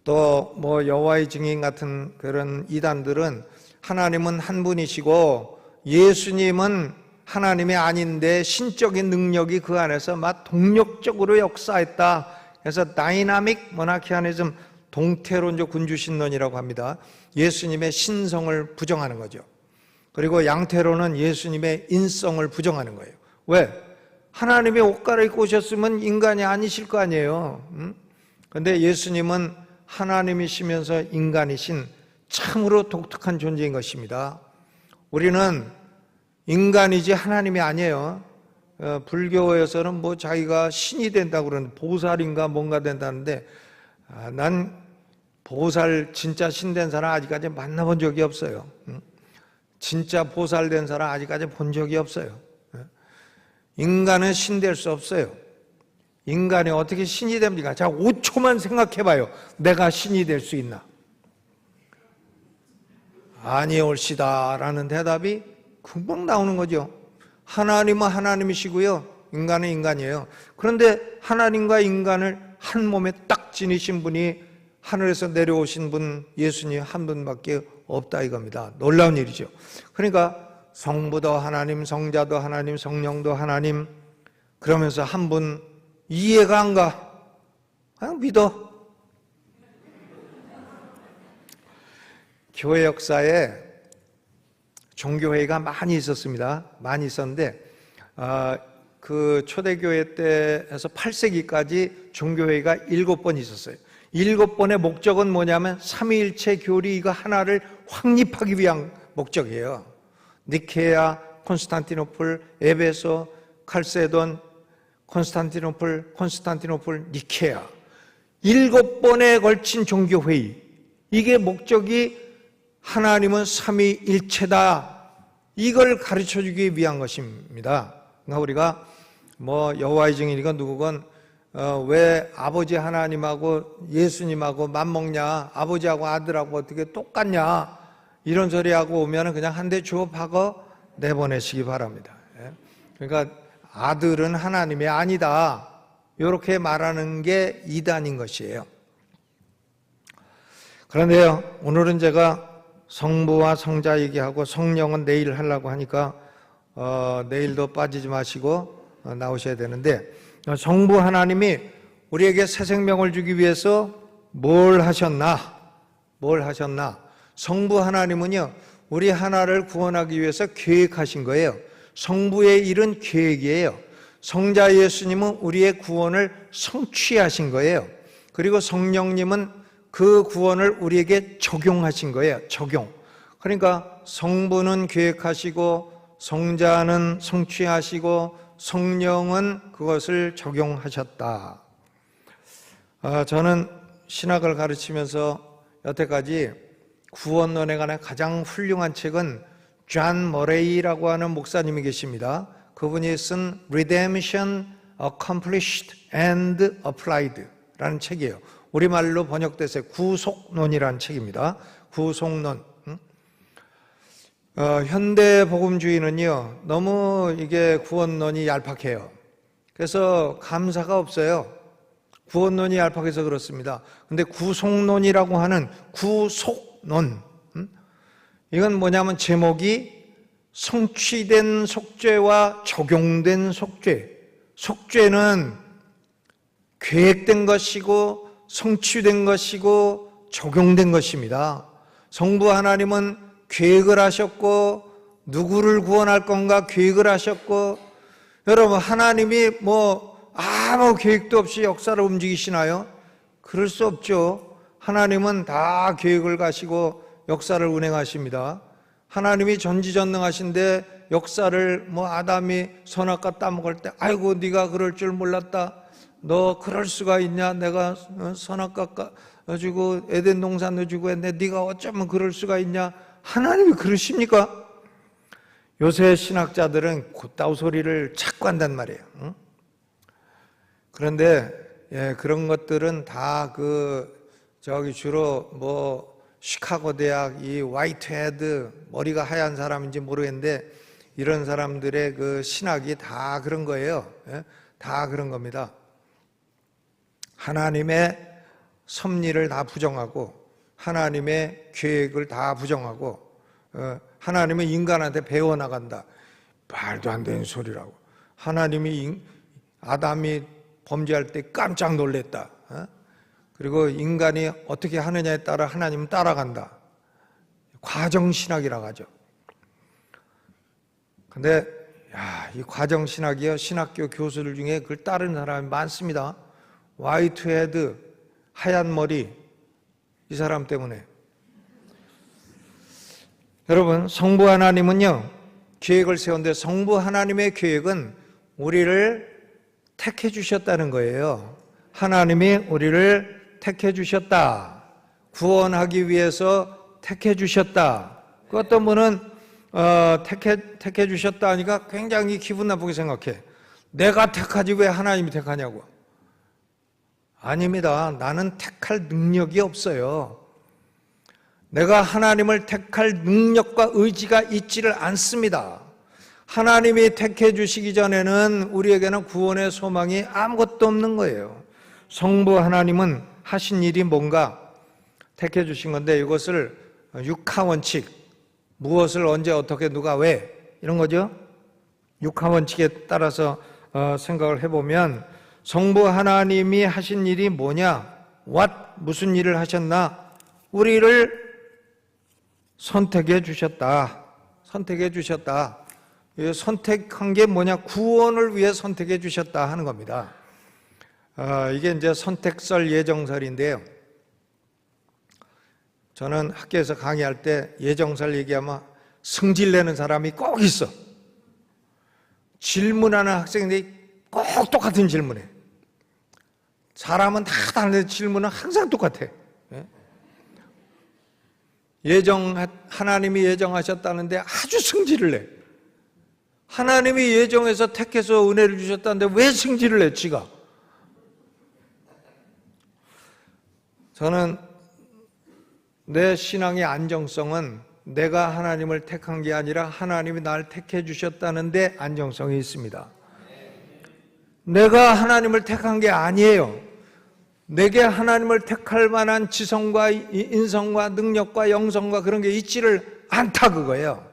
Speaker 1: 또 뭐 여호와의 증인 같은 그런 이단들은 하나님은 한 분이시고 예수님은 하나님이 아닌데 신적인 능력이 그 안에서 막 동력적으로 역사했다. 그래서 다이나믹 모나키아니즘, 동태론적 군주신론이라고 합니다. 예수님의 신성을 부정하는 거죠. 그리고 양태론은 예수님의 인성을 부정하는 거예요. 왜? 하나님의 옷 갈아입고 오셨으면 인간이 아니실 거 아니에요. 그런데 예수님은 하나님이시면서 인간이신 참으로 독특한 존재인 것입니다. 우리는 인간이지 하나님이 아니에요. 불교에서는 뭐 자기가 신이 된다고 그러는데, 보살인가 뭔가 된다는데, 난 보살 진짜 신 된 사람 아직까지 만나본 적이 없어요. 진짜 보살 된 사람 아직까지 본 적이 없어요. 인간은 신 될 수 없어요. 인간이 어떻게 신이 됩니까? 자, 5초만 생각해봐요. 내가 신이 될 수 있나? 아니올시다 라는 대답이 금방 나오는 거죠. 하나님은 하나님이시고요, 인간은 인간이에요. 그런데 하나님과 인간을 한 몸에 딱 지니신 분이 하늘에서 내려오신 분, 예수님 한 분밖에 없다 이겁니다. 놀라운 일이죠. 그러니까 성부도 하나님, 성자도 하나님, 성령도 하나님, 그러면서 한 분 이해가 안 가. 그냥 믿어. 교회 역사에 종교회의가 많이 있었습니다. 많이 있었는데 그 초대교회 때에서 8세기까지 종교회의가 7번 있었어요. 7번의 목적은 뭐냐면 삼위일체 교리 이거 하나를 확립하기 위한 목적이에요. 니케아, 콘스탄티노플, 에베소, 칼세돈, 콘스탄티노플, 니케아, 7번에 걸친 종교회의. 이게 목적이 하나님은 삼위일체다, 이걸 가르쳐주기 위한 것입니다. 그러니까 우리가 뭐 여호와의 증인이건 누구건 왜 아버지 하나님하고 예수님하고 맞먹냐, 아버지하고 아들하고 어떻게 똑같냐, 이런 소리하고 오면 그냥 한 대 주워 박어 내보내시기 바랍니다. 그러니까 아들은 하나님이 아니다, 이렇게 말하는 게 이단인 것이에요. 그런데요, 오늘은 제가 성부와 성자 얘기하고 성령은 내일 하려고 하니까 내일도 빠지지 마시고 나오셔야 되는데, 성부 하나님이 우리에게 새 생명을 주기 위해서 뭘 하셨나? 성부 하나님은요, 우리 하나를 구원하기 위해서 계획하신 거예요. 성부의 일은 계획이에요. 성자 예수님은 우리의 구원을 성취하신 거예요. 그리고 성령님은 그 구원을 우리에게 적용하신 거예요. 적용. 그러니까 성부는 계획하시고 성자는 성취하시고 성령은 그것을 적용하셨다. 저는 신학을 가르치면서 여태까지 구원론에 관한 가장 훌륭한 책은 존 머레이라고 하는 목사님이 계십니다. 그분이 쓴 Redemption Accomplished and Applied 라는 책이에요. 우리말로 번역돼서 구속론이라는 책입니다. 구속론. 현대 복음주의는요, 너무 이게 구원론이 얄팍해요. 그래서 감사가 없어요. 구원론이 얄팍해서 그렇습니다. 근데 구속론이라고 하는 구속론, 이건 뭐냐면 제목이 성취된 속죄와 적용된 속죄. 속죄는 계획된 것이고 성취된 것이고 적용된 것입니다. 성부 하나님은 계획을 하셨고 누구를 구원할 건가 계획을 하셨고, 여러분 하나님이 아무 계획도 없이 역사를 움직이시나요? 그럴 수 없죠. 하나님은 다 계획을 가시고 역사를 운행하십니다. 하나님이 전지전능하신데 역사를 아담이 선악과 따먹을 때 아이고 네가 그럴 줄 몰랐다. 너 그럴 수가 있냐? 내가 선악과 가지고 에덴 동산도 주고 했는데 네가 어쩌면 그럴 수가 있냐? 하나님이 그러십니까? 요새 신학자들은 곧다우 소리를 자꾸 한단 말이에요. 그런데 그런 것들은 다 주로 시카고 대학 이 화이트헤드 머리가 하얀 사람인지 모르겠는데 이런 사람들의 그 신학이 다 그런 거예요. 다 그런 겁니다. 하나님의 섭리를 다 부정하고 하나님의 계획을 다 부정하고 하나님은 인간한테 배워나간다. 말도 안 되는 소리라고. 하나님이 아담이 범죄할 때 깜짝 놀랬다. 그리고 인간이 어떻게 하느냐에 따라 하나님은 따라간다. 과정신학이라고 하죠. 근데 이 과정신학이요, 신학교 교수들 중에 그걸 따르는 사람이 많습니다. 화이트헤드, 하얀 머리, 이 사람 때문에. 여러분, 성부 하나님은요 계획을 세웠는데 성부 하나님의 계획은 우리를 택해 주셨다는 거예요. 하나님이 우리를 택해 주셨다. 구원하기 위해서 택해 주셨다. 그 어떤 분은 택해 주셨다 하니까 굉장히 기분 나쁘게 생각해. 내가 택하지 왜 하나님이 택하냐고. 아닙니다. 나는 택할 능력이 없어요. 내가 하나님을 택할 능력과 의지가 있지를 않습니다. 하나님이 택해 주시기 전에는 우리에게는 구원의 소망이 아무것도 없는 거예요. 성부 하나님은 하신 일이 뭔가 택해 주신 건데 이것을 육하원칙, 무엇을 언제 어떻게 누가 왜 이런 거죠. 육하원칙에 따라서 생각을 해보면 성부 하나님이 하신 일이 뭐냐? 무슨 일을 하셨나? 우리를 선택해 주셨다. 선택해 주셨다. 선택한 게 뭐냐? 구원을 위해 선택해 주셨다 하는 겁니다. 이게 이제 선택설 예정설인데요. 저는 학교에서 강의할 때 예정설 얘기하면 성질내는 사람이 꼭 있어. 질문하는 학생들이 꼭 똑같은 질문해. 사람은 다 다른데 질문은 항상 똑같아. 하나님이 예정하셨다는데 아주 성질을 내. 하나님이 예정해서 택해서 은혜를 주셨다는데 왜 성질을 내, 지가? 저는 내 신앙의 안정성은 내가 하나님을 택한 게 아니라 하나님이 나를 택해 주셨다는데 안정성이 있습니다. 내가 하나님을 택한 게 아니에요. 내게 하나님을 택할 만한 지성과 인성과 능력과 영성과 그런 게 있지를 않다 그거예요.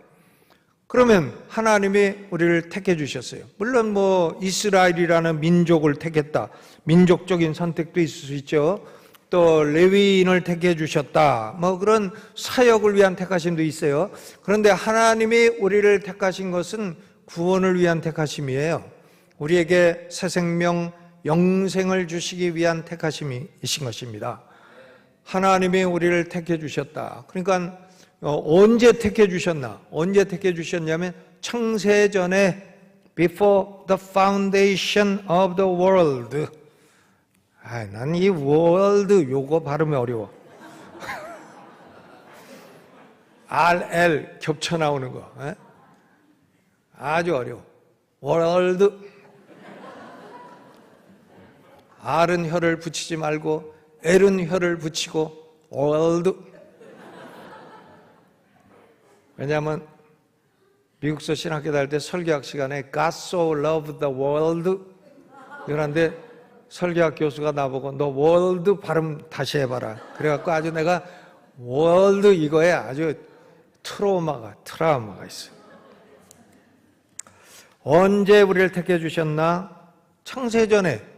Speaker 1: 그러면 하나님이 우리를 택해 주셨어요. 물론 뭐 이스라엘이라는 민족을 택했다. 민족적인 선택도 있을 수 있죠. 또 레위인을 택해 주셨다. 뭐 그런 사역을 위한 택하심도 있어요. 그런데 하나님이 우리를 택하신 것은 구원을 위한 택하심이에요. 우리에게 새 생명, 영생을 주시기 위한 택하심이신 것입니다. 하나님이 우리를 택해 주셨다. 그러니까 언제 택해 주셨나? 언제 택해 주셨냐면 창세전에 before the foundation of the world. 난 이 world 요거 발음이 어려워. RL 겹쳐 나오는 거. 아주 어려워. world. R은 혀를 붙이지 말고 L은 혀를 붙이고 world. 왜냐하면 미국서 신학교 다닐 때 설교학 시간에 God so loved the world 이러는데 설교학 교수가 나보고 너 world 발음 다시 해봐라. 그래갖고 아주 내가 world 이거에 아주 트라우마가 있어요. 언제 우리를 택해 주셨나? 창세전에.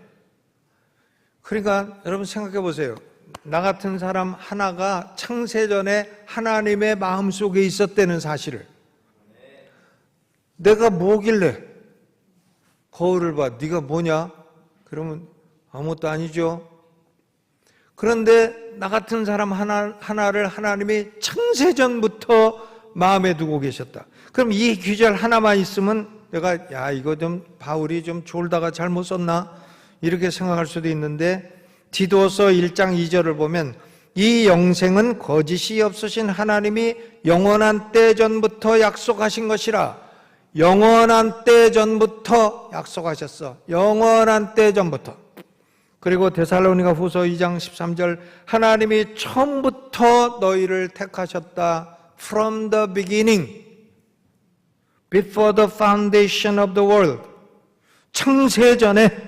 Speaker 1: 그러니까 여러분 생각해 보세요. 나 같은 사람 하나가 창세전에 하나님의 마음속에 있었다는 사실을. 내가 뭐길래 거울을 봐. 네가 뭐냐? 그러면 아무것도 아니죠. 그런데 나 같은 사람 하나를 하나님이 창세전부터 마음에 두고 계셨다. 그럼 이 귀절 하나만 있으면 내가 이거 좀 바울이 좀 졸다가 잘못 썼나? 이렇게 생각할 수도 있는데 디도서 1장 2절을 보면 이 영생은 거짓이 없으신 하나님이 영원한 때 전부터 약속하신 것이라. 영원한 때 전부터 약속하셨어. 영원한 때 전부터. 그리고 데살로니가 후서 2장 13절 하나님이 처음부터 너희를 택하셨다. From the beginning, before the foundation of the world. 창세전에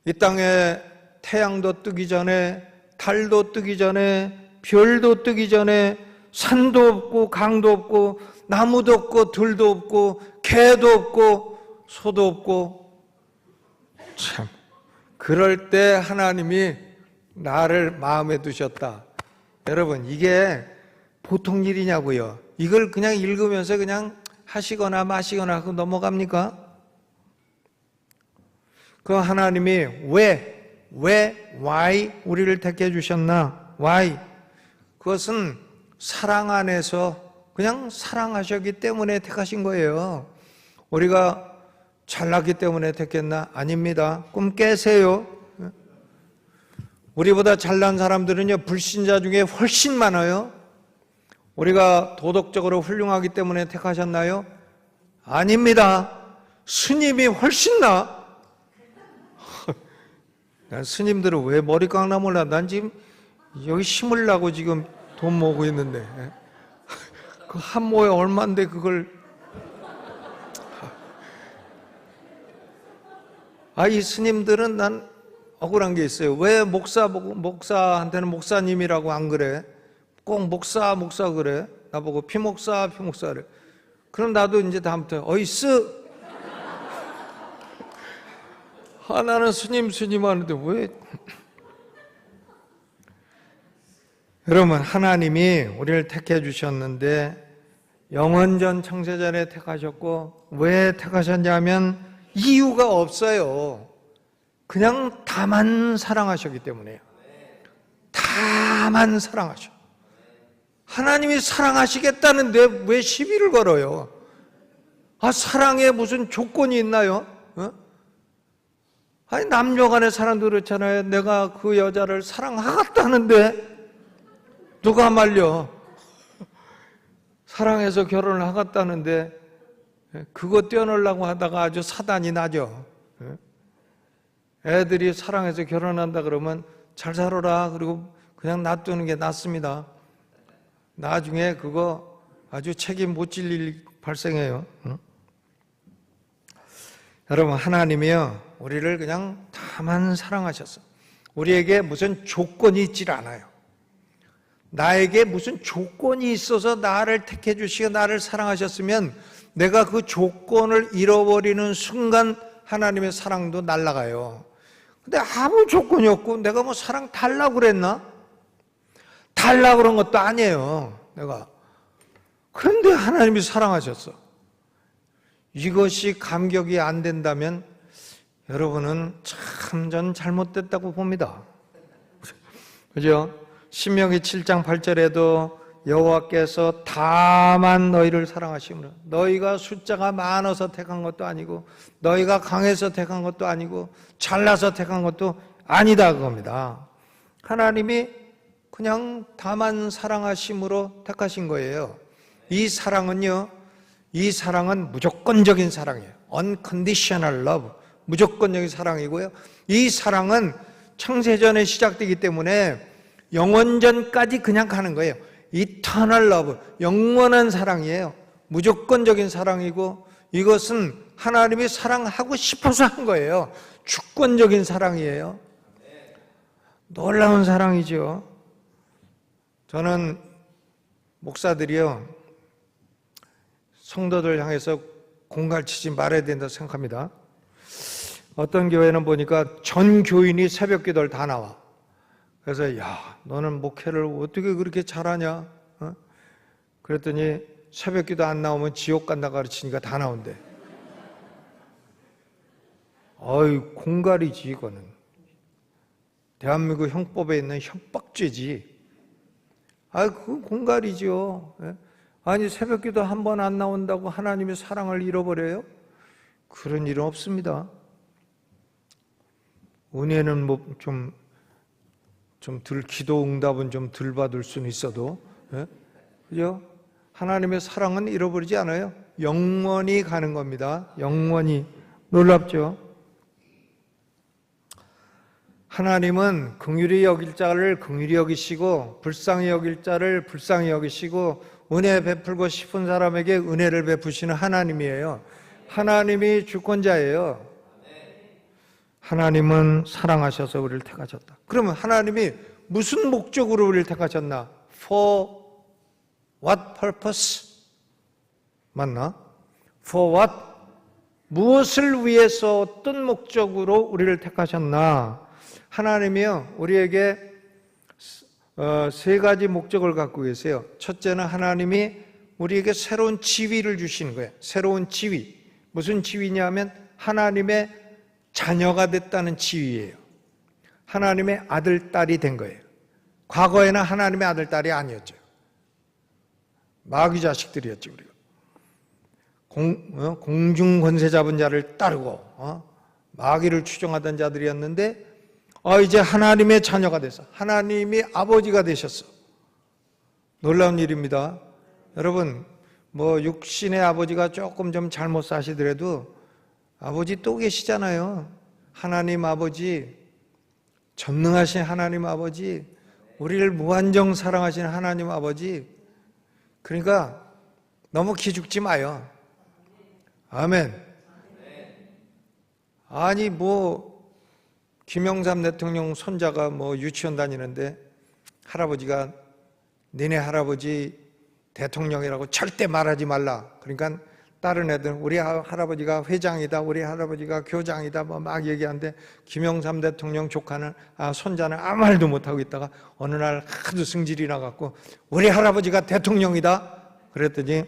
Speaker 1: 이 땅에 태양도 뜨기 전에, 달도 뜨기 전에, 별도 뜨기 전에, 산도 없고 강도 없고 나무도 없고 들도 없고 개도 없고 소도 없고. 참, 그럴 때 하나님이 나를 마음에 두셨다. 여러분, 이게 보통 일이냐고요. 이걸 그냥 읽으면서 그냥 하시거나 마시거나 하고 넘어갑니까? 그 하나님이 why 우리를 택해 주셨나? why? 그것은 사랑 안에서 그냥 사랑하셨기 때문에 택하신 거예요. 우리가 잘났기 때문에 택했나? 아닙니다. 꿈 깨세요. 우리보다 잘난 사람들은요, 불신자 중에 훨씬 많아요. 우리가 도덕적으로 훌륭하기 때문에 택하셨나요? 아닙니다. 스님이 훨씬 나. 스님들은 왜 머리 깎나 몰라. 난 지금 여기 심으려고 지금 돈 모으고 있는데. 그 한 모에 얼만데 그걸. 이 스님들은 난 억울한 게 있어요. 왜 목사한테는 목사님이라고 안 그래? 꼭 목사 그래? 나보고 피목사 그래. 그럼 나도 이제 다음부터 어이스. 나는 스님 하는데 왜? 여러분, 하나님이 우리를 택해 주셨는데 영원전 창세전에 택하셨고, 왜 택하셨냐면 이유가 없어요. 그냥 다만 사랑하셨기 때문에요. 다만 사랑하셔. 하나님이 사랑하시겠다는데 왜 시비를 걸어요? 사랑에 무슨 조건이 있나요? 남녀 간의 사랑도 그렇잖아요. 내가 그 여자를 사랑하겠다는데 누가 말려? 사랑해서 결혼을 하겠다는데 그거 떼어놓으려고 하다가 아주 사단이 나죠. 애들이 사랑해서 결혼한다 그러면 잘 살아라 그리고 그냥 놔두는 게 낫습니다. 나중에 그거 아주 책임 못 질 일 발생해요. 여러분, 하나님이요, 우리를 그냥 다만 사랑하셨어. 우리에게 무슨 조건이 있질 않아요. 나에게 무슨 조건이 있어서 나를 택해 주시고 나를 사랑하셨으면 내가 그 조건을 잃어버리는 순간 하나님의 사랑도 날아가요. 근데 아무 조건이 없고 내가 뭐 사랑 달라고 그랬나? 달라고 그런 것도 아니에요, 내가. 그런데 하나님이 사랑하셨어. 이것이 감격이 안 된다면 여러분은 참 전 잘못됐다고 봅니다. 그죠? 신명기 7장 8절에도 여호와께서 다만 너희를 사랑하심으로, 너희가 숫자가 많아서 택한 것도 아니고 너희가 강해서 택한 것도 아니고 잘나서 택한 것도 아니다, 그겁니다. 하나님이 그냥 다만 사랑하심으로 택하신 거예요. 이 사랑은요, 이 사랑은 무조건적인 사랑이에요. Unconditional love, 무조건적인 사랑이고요. 이 사랑은 창세전에 시작되기 때문에 영원전까지 그냥 가는 거예요. Eternal love, 영원한 사랑이에요. 무조건적인 사랑이고, 이것은 하나님이 사랑하고 싶어서 한 거예요. 주권적인 사랑이에요. 놀라운 사랑이죠. 저는 목사들이요, 성도들 향해서 공갈치지 말아야 된다고 생각합니다. 어떤 교회는 보니까 전 교인이 새벽 기도를 다 나와. 그래서 야, 너는 목회를 어떻게 그렇게 잘하냐? 그랬더니 새벽 기도 안 나오면 지옥 간다 가르치니까 다 나온대. 어이, 공갈이지 이거는. 대한민국 형법에 있는 협박죄지. 그건 공갈이죠. 아니, 새벽 기도 한 번 안 나온다고 하나님의 사랑을 잃어버려요? 그런 일은 없습니다. 은혜는 뭐 기도 응답은 좀 덜 받을 수는 있어도, 그죠? 하나님의 사랑은 잃어버리지 않아요. 영원히 가는 겁니다. 영원히. 놀랍죠? 하나님은 긍휼히 여길 자를 긍휼히 여기시고 불쌍히 여길 자를 불쌍히 여기시고 은혜 베풀고 싶은 사람에게 은혜를 베푸시는 하나님이에요. 하나님이 주권자예요. 하나님은 사랑하셔서 우리를 택하셨다. 그러면 하나님이 무슨 목적으로 우리를 택하셨나? For what purpose? 맞나? For what? 무엇을 위해서, 어떤 목적으로 우리를 택하셨나? 하나님이요, 우리에게 세 가지 목적을 갖고 계세요. 첫째는 하나님이 우리에게 새로운 지위를 주시는 거예요. 새로운 지위. 무슨 지위냐면 하나님의 자녀가 됐다는 지위예요. 하나님의 아들, 딸이 된 거예요. 과거에는 하나님의 아들, 딸이 아니었죠. 마귀 자식들이었죠, 우리가. 공중 권세 잡은 자를 따르고 마귀를 추종하던 자들이었는데 이제 하나님의 자녀가 돼서 하나님이 아버지가 되셨어. 놀라운 일입니다. 여러분, 뭐 육신의 아버지가 조금 좀 잘못 사시더라도 아버지 또 계시잖아요. 하나님 아버지, 전능하신 하나님 아버지, 우리를 무한정 사랑하시는 하나님 아버지. 그러니까 너무 기죽지 마요. 아멘. 아니, 김영삼 대통령 손자가 유치원 다니는데 할아버지가 니네 할아버지 대통령이라고 절대 말하지 말라. 그러니까 다른 애들, 우리 할아버지가 회장이다, 우리 할아버지가 교장이다 막 얘기하는데 김영삼 대통령 조카는 손자는 아무 말도 못하고 있다가 어느 날 하도 승질이 나갖고 우리 할아버지가 대통령이다 그랬더니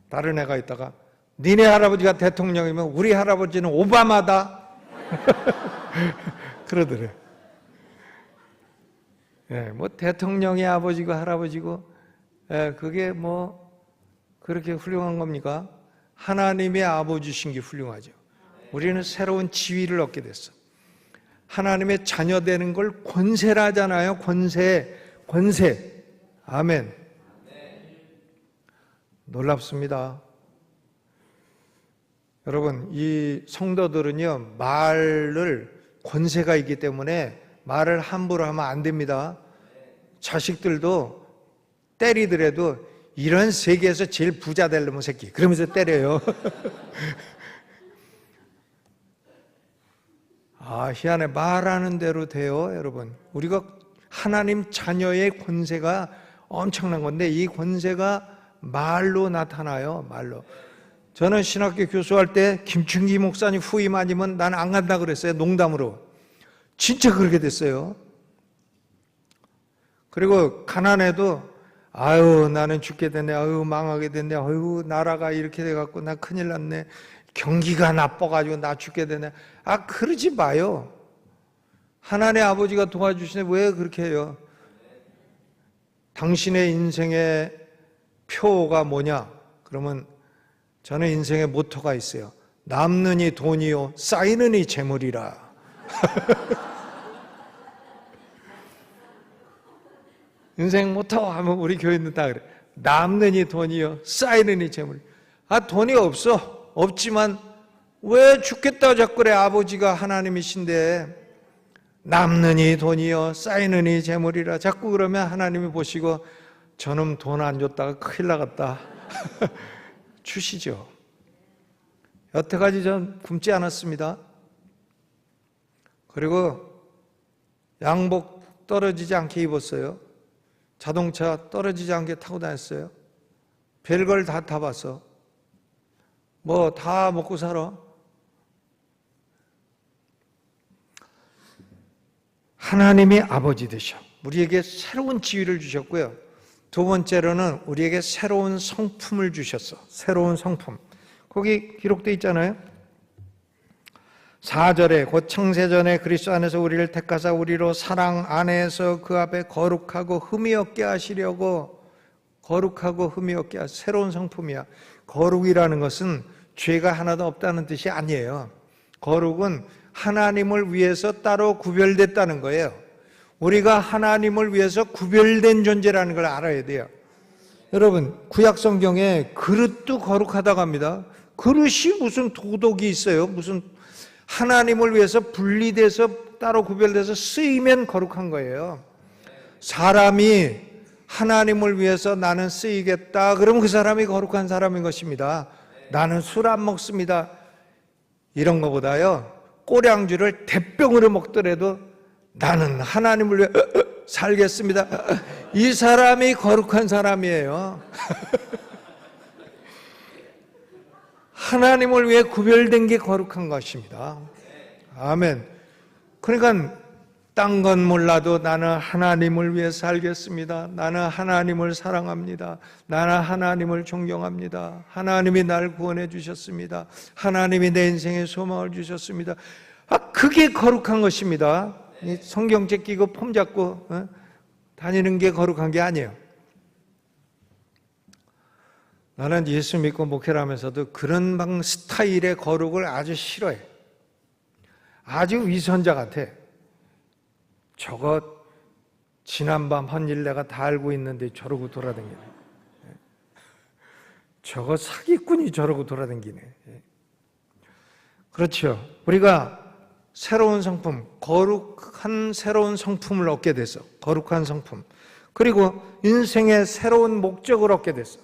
Speaker 1: 다른 애가 있다가 니네 할아버지가 대통령이면 우리 할아버지는 오바마다 그러더래. 대통령이 아버지고 할아버지고 그게 그렇게 훌륭한 겁니까? 하나님의 아버지신 게 훌륭하죠. 우리는 새로운 지위를 얻게 됐어. 하나님의 자녀 되는 걸 권세라 하잖아요. 권세. 아멘. 놀랍습니다. 여러분, 이 성도들은요, 말을 권세가 있기 때문에 말을 함부로 하면 안 됩니다. 자식들도 때리더라도 이런 세계에서 제일 부자 되려면 새끼 그러면서 때려요. 희한해. 말하는 대로 돼요, 여러분. 우리가 하나님 자녀의 권세가 엄청난 건데 이 권세가 말로 나타나요, 말로. 저는 신학교 교수할 때 김충기 목사님 후임 아니면 난 안 간다 그랬어요, 농담으로. 진짜 그렇게 됐어요. 그리고 가난해도 아유 나는 죽게 됐네, 아유 망하게 됐네, 아유 나라가 이렇게 돼갖고 나 큰일 났네, 경기가 나빠가지고 나 죽게 되네. 그러지 마요. 하나님의 아버지가 도와주시네. 왜 그렇게 해요? 당신의 인생의 표가 뭐냐? 그러면 저는 인생의 모토가 있어요. 남느니 돈이요, 쌓이느니 재물이라. 인생 모토 하면 우리 교인들 다 그래. 남느니 돈이요, 쌓이느니 재물. 돈이 없지만 왜 죽겠다고 자꾸 그래? 아버지가 하나님이신데. 남느니 돈이요, 쌓이느니 재물이라. 자꾸 그러면 하나님이 보시고 저놈 돈 안 줬다가 큰일 나갔다. 주시죠. 여태까지 전 굶지 않았습니다. 그리고 양복 떨어지지 않게 입었어요. 자동차 떨어지지 않게 타고 다녔어요. 별걸 다 타봤어. 뭐 다 먹고 살아. 하나님이 아버지 되셔. 우리에게 새로운 지위를 주셨고요. 두 번째로는 우리에게 새로운 성품을 주셨어. 새로운 성품. 거기 기록되어 있잖아요. 4절에 곧 창세전에 그리스도 안에서 우리를 택하사 우리로 사랑 안에서 그 앞에 거룩하고 흠이 없게 하시려고. 거룩하고 흠이 없게 하시려고. 새로운 성품이야. 거룩이라는 것은 죄가 하나도 없다는 뜻이 아니에요. 거룩은 하나님을 위해서 따로 구별됐다는 거예요. 우리가 하나님을 위해서 구별된 존재라는 걸 알아야 돼요. 여러분, 구약 성경에 그릇도 거룩하다고 합니다. 그릇이 무슨 도덕이 있어요? 무슨 하나님을 위해서 분리돼서 따로 구별돼서 쓰이면 거룩한 거예요. 사람이 하나님을 위해서 나는 쓰이겠다 그러면 그 사람이 거룩한 사람인 것입니다. 나는 술 안 먹습니다. 이런 것보다요, 꼬량주를 대병으로 먹더라도 나는 하나님을 위해 살겠습니다. 이 사람이 거룩한 사람이에요. 하나님을 위해 구별된 게 거룩한 것입니다. 아멘. 그러니까 딴 건 몰라도 나는 하나님을 위해 살겠습니다. 나는 하나님을 사랑합니다. 나는 하나님을 존경합니다. 하나님이 날 구원해 주셨습니다. 하나님이 내 인생에 소망을 주셨습니다. 그게 거룩한 것입니다. 성경책 끼고 폼 잡고 다니는 게 거룩한 게 아니에요. 나는 예수 믿고 목회를 하면서도 그런 방 스타일의 거룩을 아주 싫어해. 아주 위선자 같아. 저거 지난밤 한 일 내가 다 알고 있는데 저러고 돌아다니네. 저거 사기꾼이 저러고 돌아다니네. 그렇죠. 우리가 새로운 성품, 거룩한 새로운 성품을 얻게 됐어. 거룩한 성품. 그리고 인생의 새로운 목적을 얻게 됐어.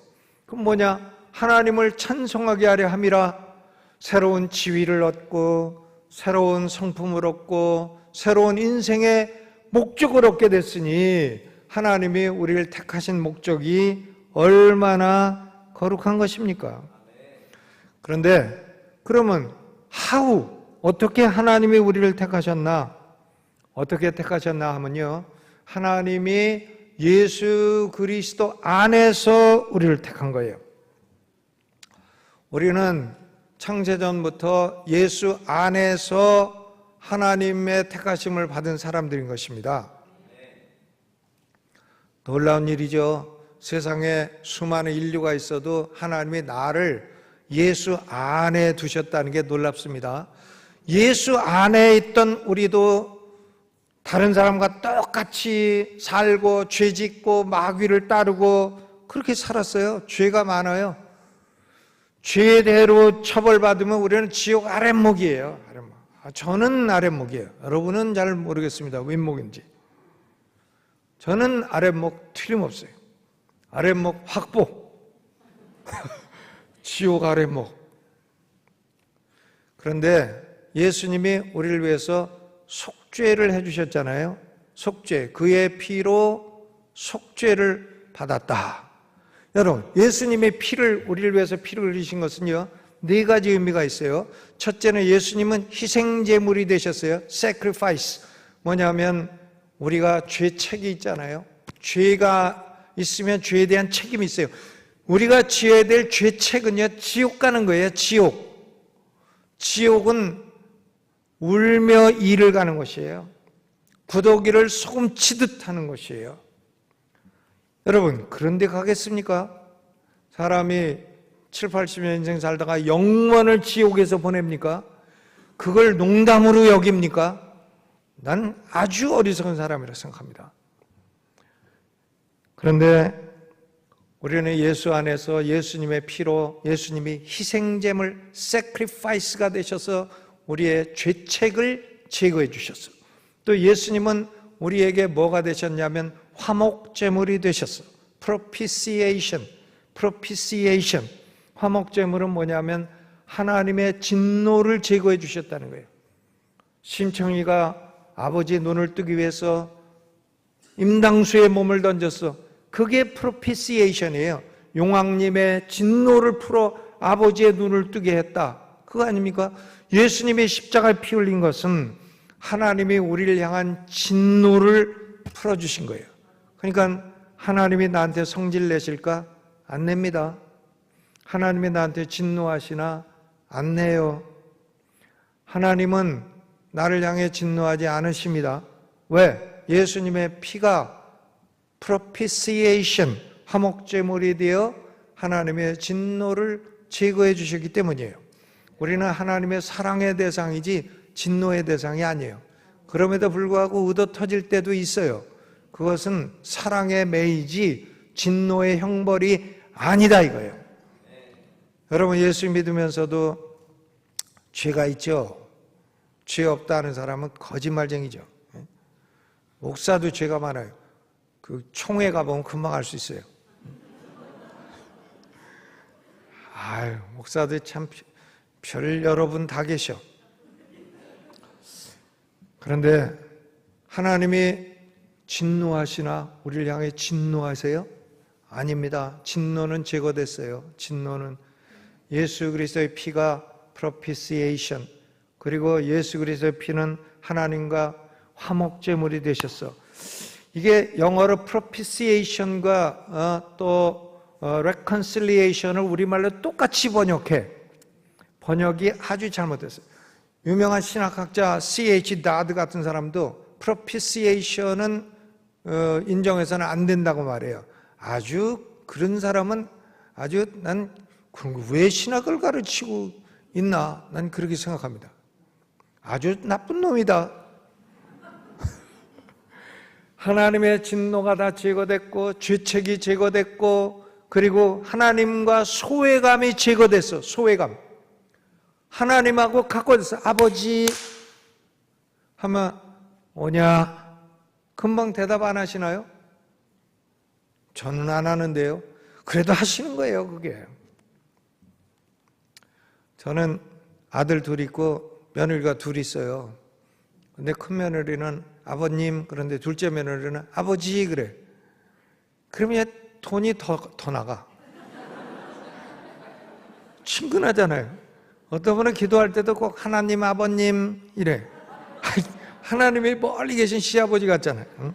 Speaker 1: 그럼 뭐냐? 하나님을 찬송하게 하려 함이라. 새로운 지위를 얻고 새로운 성품을 얻고 새로운 인생의 목적을 얻게 됐으니 하나님이 우리를 택하신 목적이 얼마나 거룩한 것입니까? 그런데 그러면 어떻게 하나님이 우리를 택하셨나? 어떻게 택하셨나 하면요, 하나님이 예수 그리스도 안에서 우리를 택한 거예요. 우리는 창세전부터 예수 안에서 하나님의 택하심을 받은 사람들인 것입니다. 놀라운 일이죠. 세상에 수많은 인류가 있어도 하나님이 나를 예수 안에 두셨다는 게 놀랍습니다. 예수 안에 있던 우리도 다른 사람과 똑같이 살고 죄짓고 마귀를 따르고 그렇게 살았어요. 죄가 많아요. 죄대로 처벌받으면 우리는 지옥 아랫목이에요. 아랫목. 저는 아랫목이에요. 여러분은 잘 모르겠습니다. 윗목인지. 저는 아랫목 틀림없어요. 아랫목 확보. 지옥 아랫목. 그런데 예수님이 우리를 위해서 속죄를 해주셨잖아요. 속죄, 그의 피로 속죄를 받았다. 여러분, 예수님의 피를, 우리를 위해서 피를 흘리신 것은요, 네 가지 의미가 있어요. 첫째는 예수님은 희생제물이 되셨어요. sacrifice. 뭐냐면 우리가 죄책이 있잖아요. 죄가 있으면 죄에 대한 책임이 있어요. 우리가 지어야 될 죄책은요, 지옥 가는 거예요. 지옥은 울며 이를 가는 것이에요. 구더기를 소금 치듯 하는 것이에요. 여러분, 그런데 가겠습니까? 사람이 7, 80년 인생 살다가 영원을 지옥에서 보냅니까? 그걸 농담으로 여깁니까? 난 아주 어리석은 사람이라고 생각합니다. 그런데 우리는 예수 안에서 예수님의 피로 예수님이 희생제물 sacrifice가 되셔서 우리의 죄책을 제거해 주셨어요. 또 예수님은 우리에게 뭐가 되셨냐면 화목제물이 되셨어요. propitiation. 화목제물은 뭐냐면 하나님의 진노를 제거해 주셨다는 거예요. 심청이가 아버지의 눈을 뜨기 위해서 임당수의 몸을 던졌어. 그게 propitiation이에요. 용왕님의 진노를 풀어 아버지의 눈을 뜨게 했다. 그거 아닙니까? 예수님의 십자가에 피 흘린 것은 하나님이 우리를 향한 진노를 풀어주신 거예요. 그러니까 하나님이 나한테 성질 내실까? 안 냅니다. 하나님이 나한테 진노하시나? 안 내요. 하나님은 나를 향해 진노하지 않으십니다. 왜? 예수님의 피가 propitiation, 화목제물이 되어 하나님의 진노를 제거해 주셨기 때문이에요. 우리는 하나님의 사랑의 대상이지 진노의 대상이 아니에요. 그럼에도 불구하고 의도 터질 때도 있어요. 그것은 사랑의 매이지 진노의 형벌이 아니다 이거예요. 여러분, 예수 믿으면서도 죄가 있죠. 죄 없다 하는 사람은 거짓말쟁이죠. 목사도 죄가 많아요. 그 총회 가보면 금방 알 수 있어요. 아유, 목사들 참 별 여러분 다 계셔. 그런데 하나님이 진노하시나? 우리를 향해 진노하세요? 아닙니다. 진노는 제거됐어요. 진노는 예수 그리스도의 피가 propitiation, 그리고 예수 그리스도의 피는 하나님과 화목제물이 되셨어. 이게 영어로 propitiation과 또 reconciliation을 우리말로 똑같이 번역해. 번역이 아주 잘못됐어요. 유명한 신학학자 C.H. 다드 같은 사람도 propitiation은 인정해서는 안 된다고 말해요. 아주 그런 사람은 아주 난 왜 신학을 가르치고 있나? 난 그렇게 생각합니다. 아주 나쁜 놈이다. 하나님의 진노가 다 제거됐고 죄책이 제거됐고 그리고 하나님과 소외감이 제거됐어. 소외감. 하나님하고 가까워졌어. 아버지 하면 오냐? 금방 대답 안 하시나요? 저는 안 하는데요. 그래도 하시는 거예요, 그게. 저는 아들 둘 있고 며느리가 둘 있어요. 근데 큰 며느리는 아버님, 그런데 둘째 며느리는 아버지 그래. 그러면 돈이 더 나가. 친근하잖아요. 어떤 분은 기도할 때도 꼭 하나님, 아버님 이래. 하나님이 멀리 계신 시아버지 같잖아요. 응?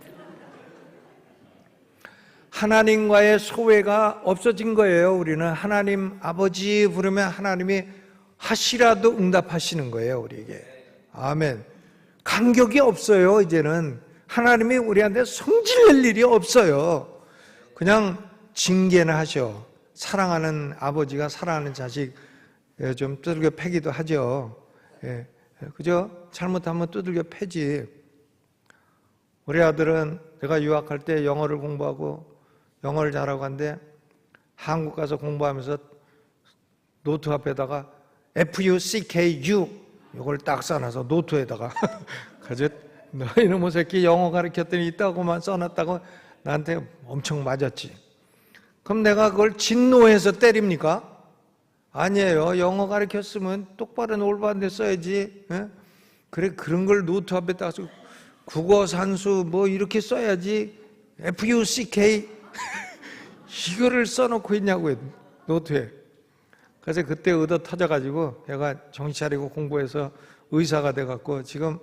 Speaker 1: 하나님과의 소외가 없어진 거예요. 우리는 하나님, 아버지 부르면 하나님이 하시라도 응답하시는 거예요, 우리에게. 아멘. 간격이 없어요, 이제는. 하나님이 우리한테 성질 낼 일이 없어요. 그냥 징계는 하셔. 사랑하는 아버지가 사랑하는 자식 좀 두들겨 패기도 하죠. 예. 그죠? 잘못하면 두들겨 패지. 우리 아들은 제가 유학할 때 영어를 공부하고 영어를 잘하고 한데 한국 가서 공부하면서 노트 앞에다가 FUCKU 이걸 딱 써놔서 노트에다가 그래서 너 이놈의 새끼 영어 가르쳤더니 있다고만 써놨다고 나한테 엄청 맞았지. 그럼 내가 그걸 진노해서 때립니까? 아니에요. 영어 가르쳤으면 똑바로 올바른 데 써야지. 예? 그래, 그런 걸 노트 앞에 딱 쓰고 국어 산수 뭐 이렇게 써야지. FUCK 이거를 써놓고 있냐고요, 노트에. 그래서 그때 얻어 터져가지고 제가 정신 차리고 공부해서 의사가 돼갖고 지금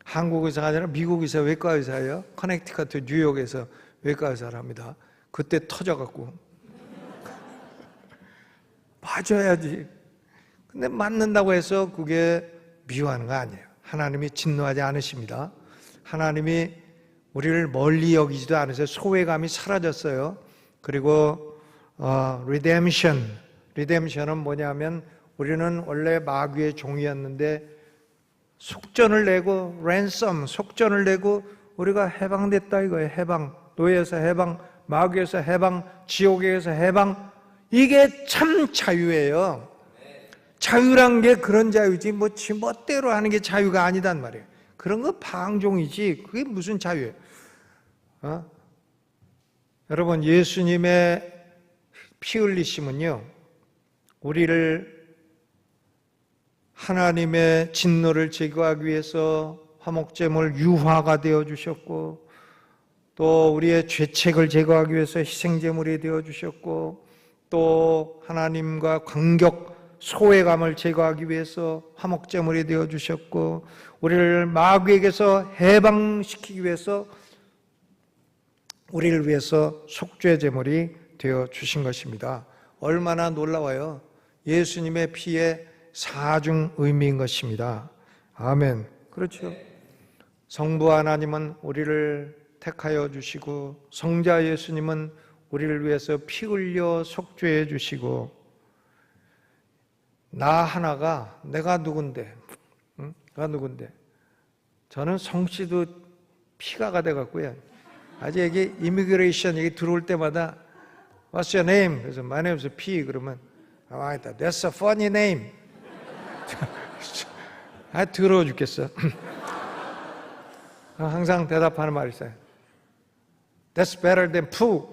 Speaker 1: 한국 의사가 아니라 미국 의사, 외과 의사예요. 커넥티커트 뉴욕에서 외과 의사를 합니다. 그때 터져갖고 맞아야지. 근데 맞는다고 해서 그게 미워하는 거 아니에요. 하나님이 진노하지 않으십니다. 하나님이 우리를 멀리 여기지도 않으세요. 소외감이 사라졌어요. 그리고 리뎀션은 뭐냐면 우리는 원래 마귀의 종이었는데 속전을 내고 속전을 내고 우리가 해방됐다 이거예요. 해방, 노예에서 해방, 마귀에서 해방, 지옥에서 해방. 이게 참 자유예요. 자유란 게 그런 자유지 뭐 지 멋대로 하는 게 자유가 아니단 말이에요. 그런 거 방종이지 그게 무슨 자유예요. 여러분, 예수님의 피 흘리심은요, 우리를 하나님의 진노를 제거하기 위해서 화목제물 유화가 되어주셨고, 또 우리의 죄책을 제거하기 위해서 희생제물이 되어주셨고, 또 하나님과 관계 소외감을 제거하기 위해서 화목제물이 되어주셨고, 우리를 마귀에게서 해방시키기 위해서 우리를 위해서 속죄제물이 되어주신 것입니다. 얼마나 놀라워요. 예수님의 피의 사중 의미인 것입니다. 아멘. 그렇죠. 성부 하나님은 우리를 택하여 주시고, 성자 예수님은 우리를 위해서 피 흘려 속죄해 주시고, 나 하나가 내가 누군데, 내가 누군데, 저는 성씨도 피가가 돼갖고요. 아직 여기 이미그레이션 여기 들어올 때마다 What's your name? 그래서 My name is P. 그러면 That's a funny name. 더러워 죽겠어. 항상 대답하는 말이 있어요. That's better than poo.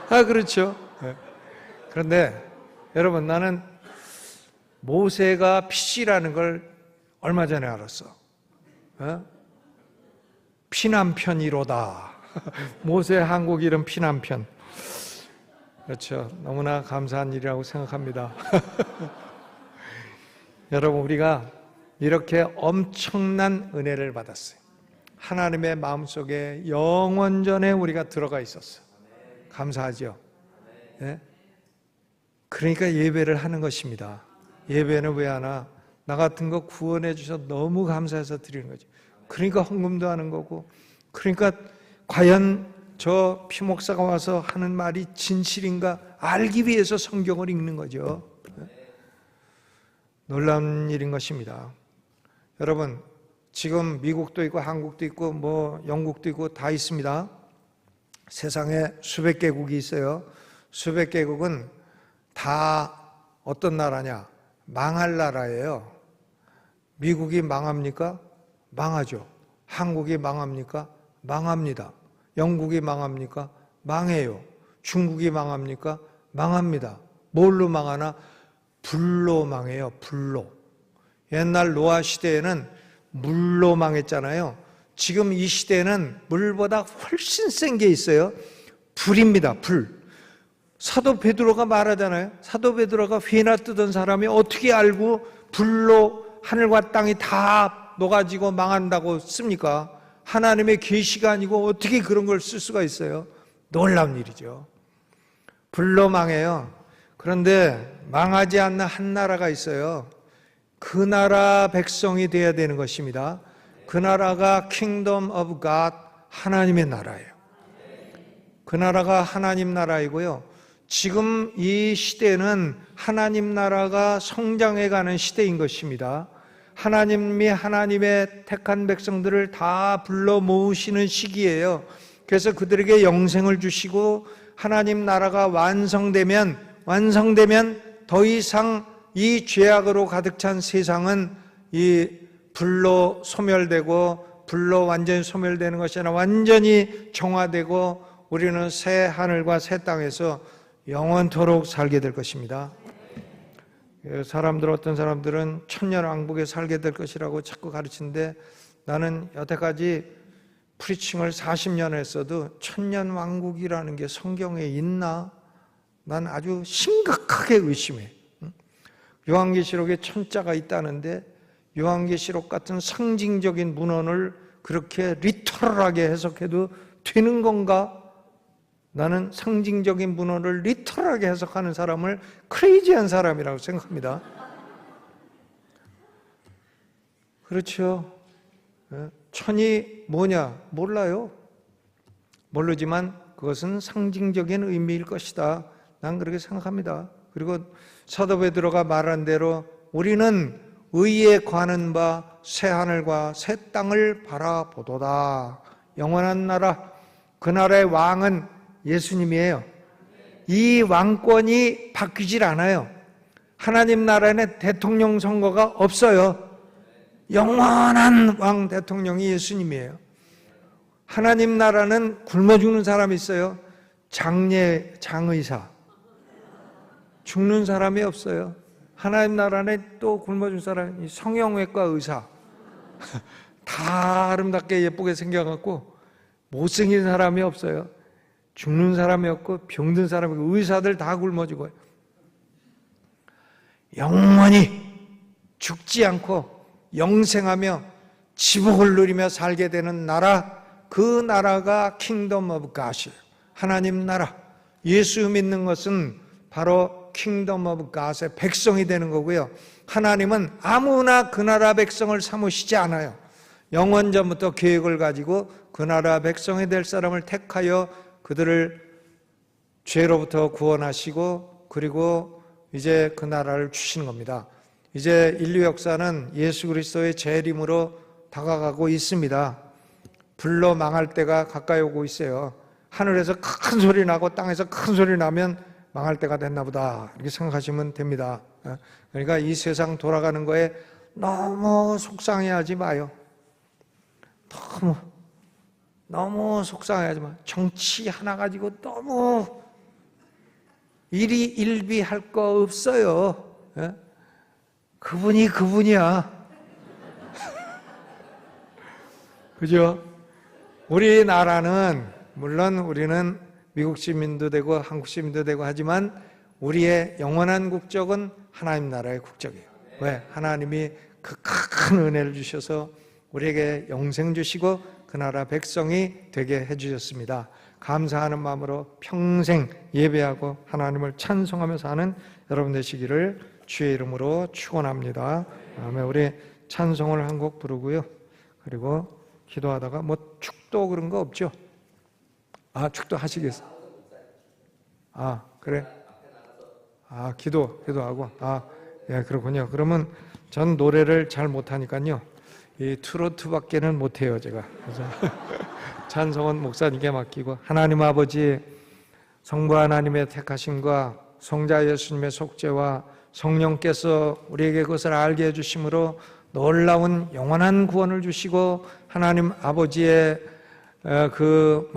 Speaker 1: 그렇죠. 그런데 여러분, 나는 모세가 피씨라는 걸 얼마 전에 알았어. 피남편이로다. 모세 한국 이름 피남편. 그렇죠. 너무나 감사한 일이라고 생각합니다. 여러분, 우리가 이렇게 엄청난 은혜를 받았어요. 하나님의 마음속에 영원전에 우리가 들어가 있었어요. 감사하죠. 네? 그러니까 예배를 하는 것입니다. 예배는 왜 하나? 나 같은 거 구원해 주셔서 너무 감사해서 드리는 거죠. 그러니까 헌금도 하는 거고, 그러니까 과연 저 피목사가 와서 하는 말이 진실인가 알기 위해서 성경을 읽는 거죠. 놀라운 일인 것입니다. 여러분, 지금 미국도 있고 한국도 있고 뭐 영국도 있고 다 있습니다. 세상에 수백 개국이 있어요. 수백 개국은 다 어떤 나라냐? 망할 나라예요. 미국이 망합니까? 망하죠. 한국이 망합니까? 망합니다. 영국이 망합니까? 망해요. 중국이 망합니까? 망합니다. 뭘로 망하나? 불로 망해요. 불로. 옛날 노아 시대에는 물로 망했잖아요. 지금 이 시대에는 물보다 훨씬 센 게 있어요. 불입니다. 불. 사도 베드로가 말하잖아요. 사도 베드로가 회나 뜨던 사람이 어떻게 알고 불로 하늘과 땅이 다 녹아지고 망한다고 씁니까? 하나님의 계시가 아니고 어떻게 그런 걸 쓸 수가 있어요? 놀라운 일이죠. 불로 망해요. 그런데 망하지 않는 한 나라가 있어요. 그 나라 백성이 되어야 되는 것입니다. 그 나라가 Kingdom of God, 하나님의 나라예요. 그 나라가 하나님 나라이고요. 지금 이 시대는 하나님 나라가 성장해가는 시대인 것입니다. 하나님이 하나님의 택한 백성들을 다 불러 모으시는 시기예요. 그래서 그들에게 영생을 주시고 하나님 나라가 완성되면 더 이상 이 죄악으로 가득 찬 세상은 이 불로 소멸되고 불로 완전히 소멸되는 것이 아니라 완전히 정화되고 우리는 새 하늘과 새 땅에서 영원토록 살게 될 것입니다. 어떤 사람들은 천년왕국에 살게 될 것이라고 자꾸 가르치는데, 나는 여태까지 프리칭을 40년 했어도 천년왕국이라는 게 성경에 있나? 난 아주 심각하게 의심해. 요한계시록에 천자가 있다는데 요한계시록 같은 상징적인 문헌을 그렇게 리터럴하게 해석해도 되는 건가? 나는 상징적인 문헌을 리터럴하게 해석하는 사람을 크레이지한 사람이라고 생각합니다. 그렇죠. 천이 뭐냐? 몰라요. 모르지만 그것은 상징적인 의미일 것이다. 난 그렇게 생각합니다. 그리고 사도 베드로가 말한 대로 우리는 의에 관한 바 새 하늘과 새 땅을 바라보도다. 영원한 나라, 그 나라의 왕은 예수님이에요. 이 왕권이 바뀌질 않아요. 하나님 나라에는 대통령 선거가 없어요. 영원한 왕 대통령이 예수님이에요. 하나님 나라는 굶어 죽는 사람이 있어요. 장의사. 죽는 사람이 없어요. 하나님 나라는 또 굶어 죽는 사람이 성형외과 의사. 다 아름답게 예쁘게 생겨갖고 못생긴 사람이 없어요. 죽는 사람이 없고 병든 사람이 없고 의사들 다 굶어 죽어요. 영원히 죽지 않고 영생하며 지복을 누리며 살게 되는 나라, 그 나라가 킹덤 오브 갓이에요. 하나님 나라. 예수 믿는 것은 바로 킹덤 오브 갓의 백성이 되는 거고요. 하나님은 아무나 그 나라 백성을 삼으시지 않아요. 영원전부터 계획을 가지고 그 나라 백성이 될 사람을 택하여 그들을 죄로부터 구원하시고 그리고 이제 그 나라를 주시는 겁니다. 이제 인류 역사는 예수 그리스도의 재림으로 다가가고 있습니다. 불로 망할 때가 가까이 오고 있어요. 하늘에서 큰 소리 나고 땅에서 큰 소리 나면 망할 때가 됐나 보다, 이렇게 생각하시면 됩니다. 그러니까 이 세상 돌아가는 거에 너무 속상해하지 마요. 너무 속상해하지 마. 정치 하나 가지고 너무 일비할 거 없어요. 그분이 그분이야. 그죠? 우리나라는 물론 우리는 미국 시민도 되고 한국 시민도 되고 하지만 우리의 영원한 국적은 하나님 나라의 국적이에요. 왜? 하나님이 그 큰 은혜를 주셔서 우리에게 영생 주시고 그 나라 백성이 되게 해주셨습니다. 감사하는 마음으로 평생 예배하고 하나님을 찬송하며 사는 여러분 되시기를 주의 이름으로 축원합니다. 다음에 우리 찬송을 한 곡 부르고요. 그리고 기도하다가 뭐 축도 그런 거 없죠? 아, 축도 하시겠어요? 아, 그래? 아, 기도하고. 아, 예, 그렇군요. 그러면 전 노래를 잘 못하니까요. 이 트로트밖에는 못해요, 제가. 그래서 찬송은 목사님께 맡기고, 하나님 아버지, 성부 하나님의 택하심과 성자 예수님의 속죄와 성령께서 우리에게 그것을 알게 해주심으로 놀라운 영원한 구원을 주시고 하나님 아버지의 그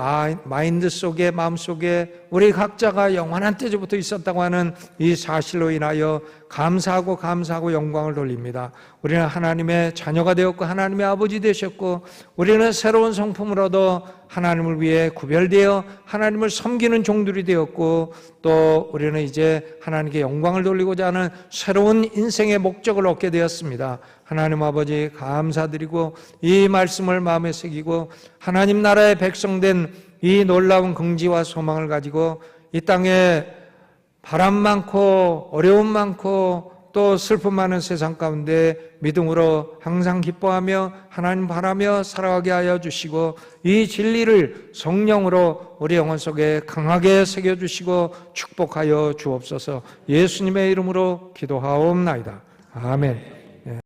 Speaker 1: 마인드 속에, 마음 속에 우리 각자가 영원한 때부터 있었다고 하는 이 사실로 인하여 감사하고 영광을 돌립니다. 우리는 하나님의 자녀가 되었고 하나님의 아버지 되셨고 우리는 새로운 성품을 얻어 하나님을 위해 구별되어 하나님을 섬기는 종들이 되었고 또 우리는 이제 하나님께 영광을 돌리고자 하는 새로운 인생의 목적을 얻게 되었습니다. 하나님 아버지 감사드리고 이 말씀을 마음에 새기고 하나님 나라의 백성된 이 놀라운 긍지와 소망을 가지고 이 땅에 바람 많고 어려움 많고 또 슬픔 많은 세상 가운데 믿음으로 항상 기뻐하며 하나님 바라며 살아가게 하여 주시고 이 진리를 성령으로 우리 영혼 속에 강하게 새겨주시고 축복하여 주옵소서. 예수님의 이름으로 기도하옵나이다. 아멘.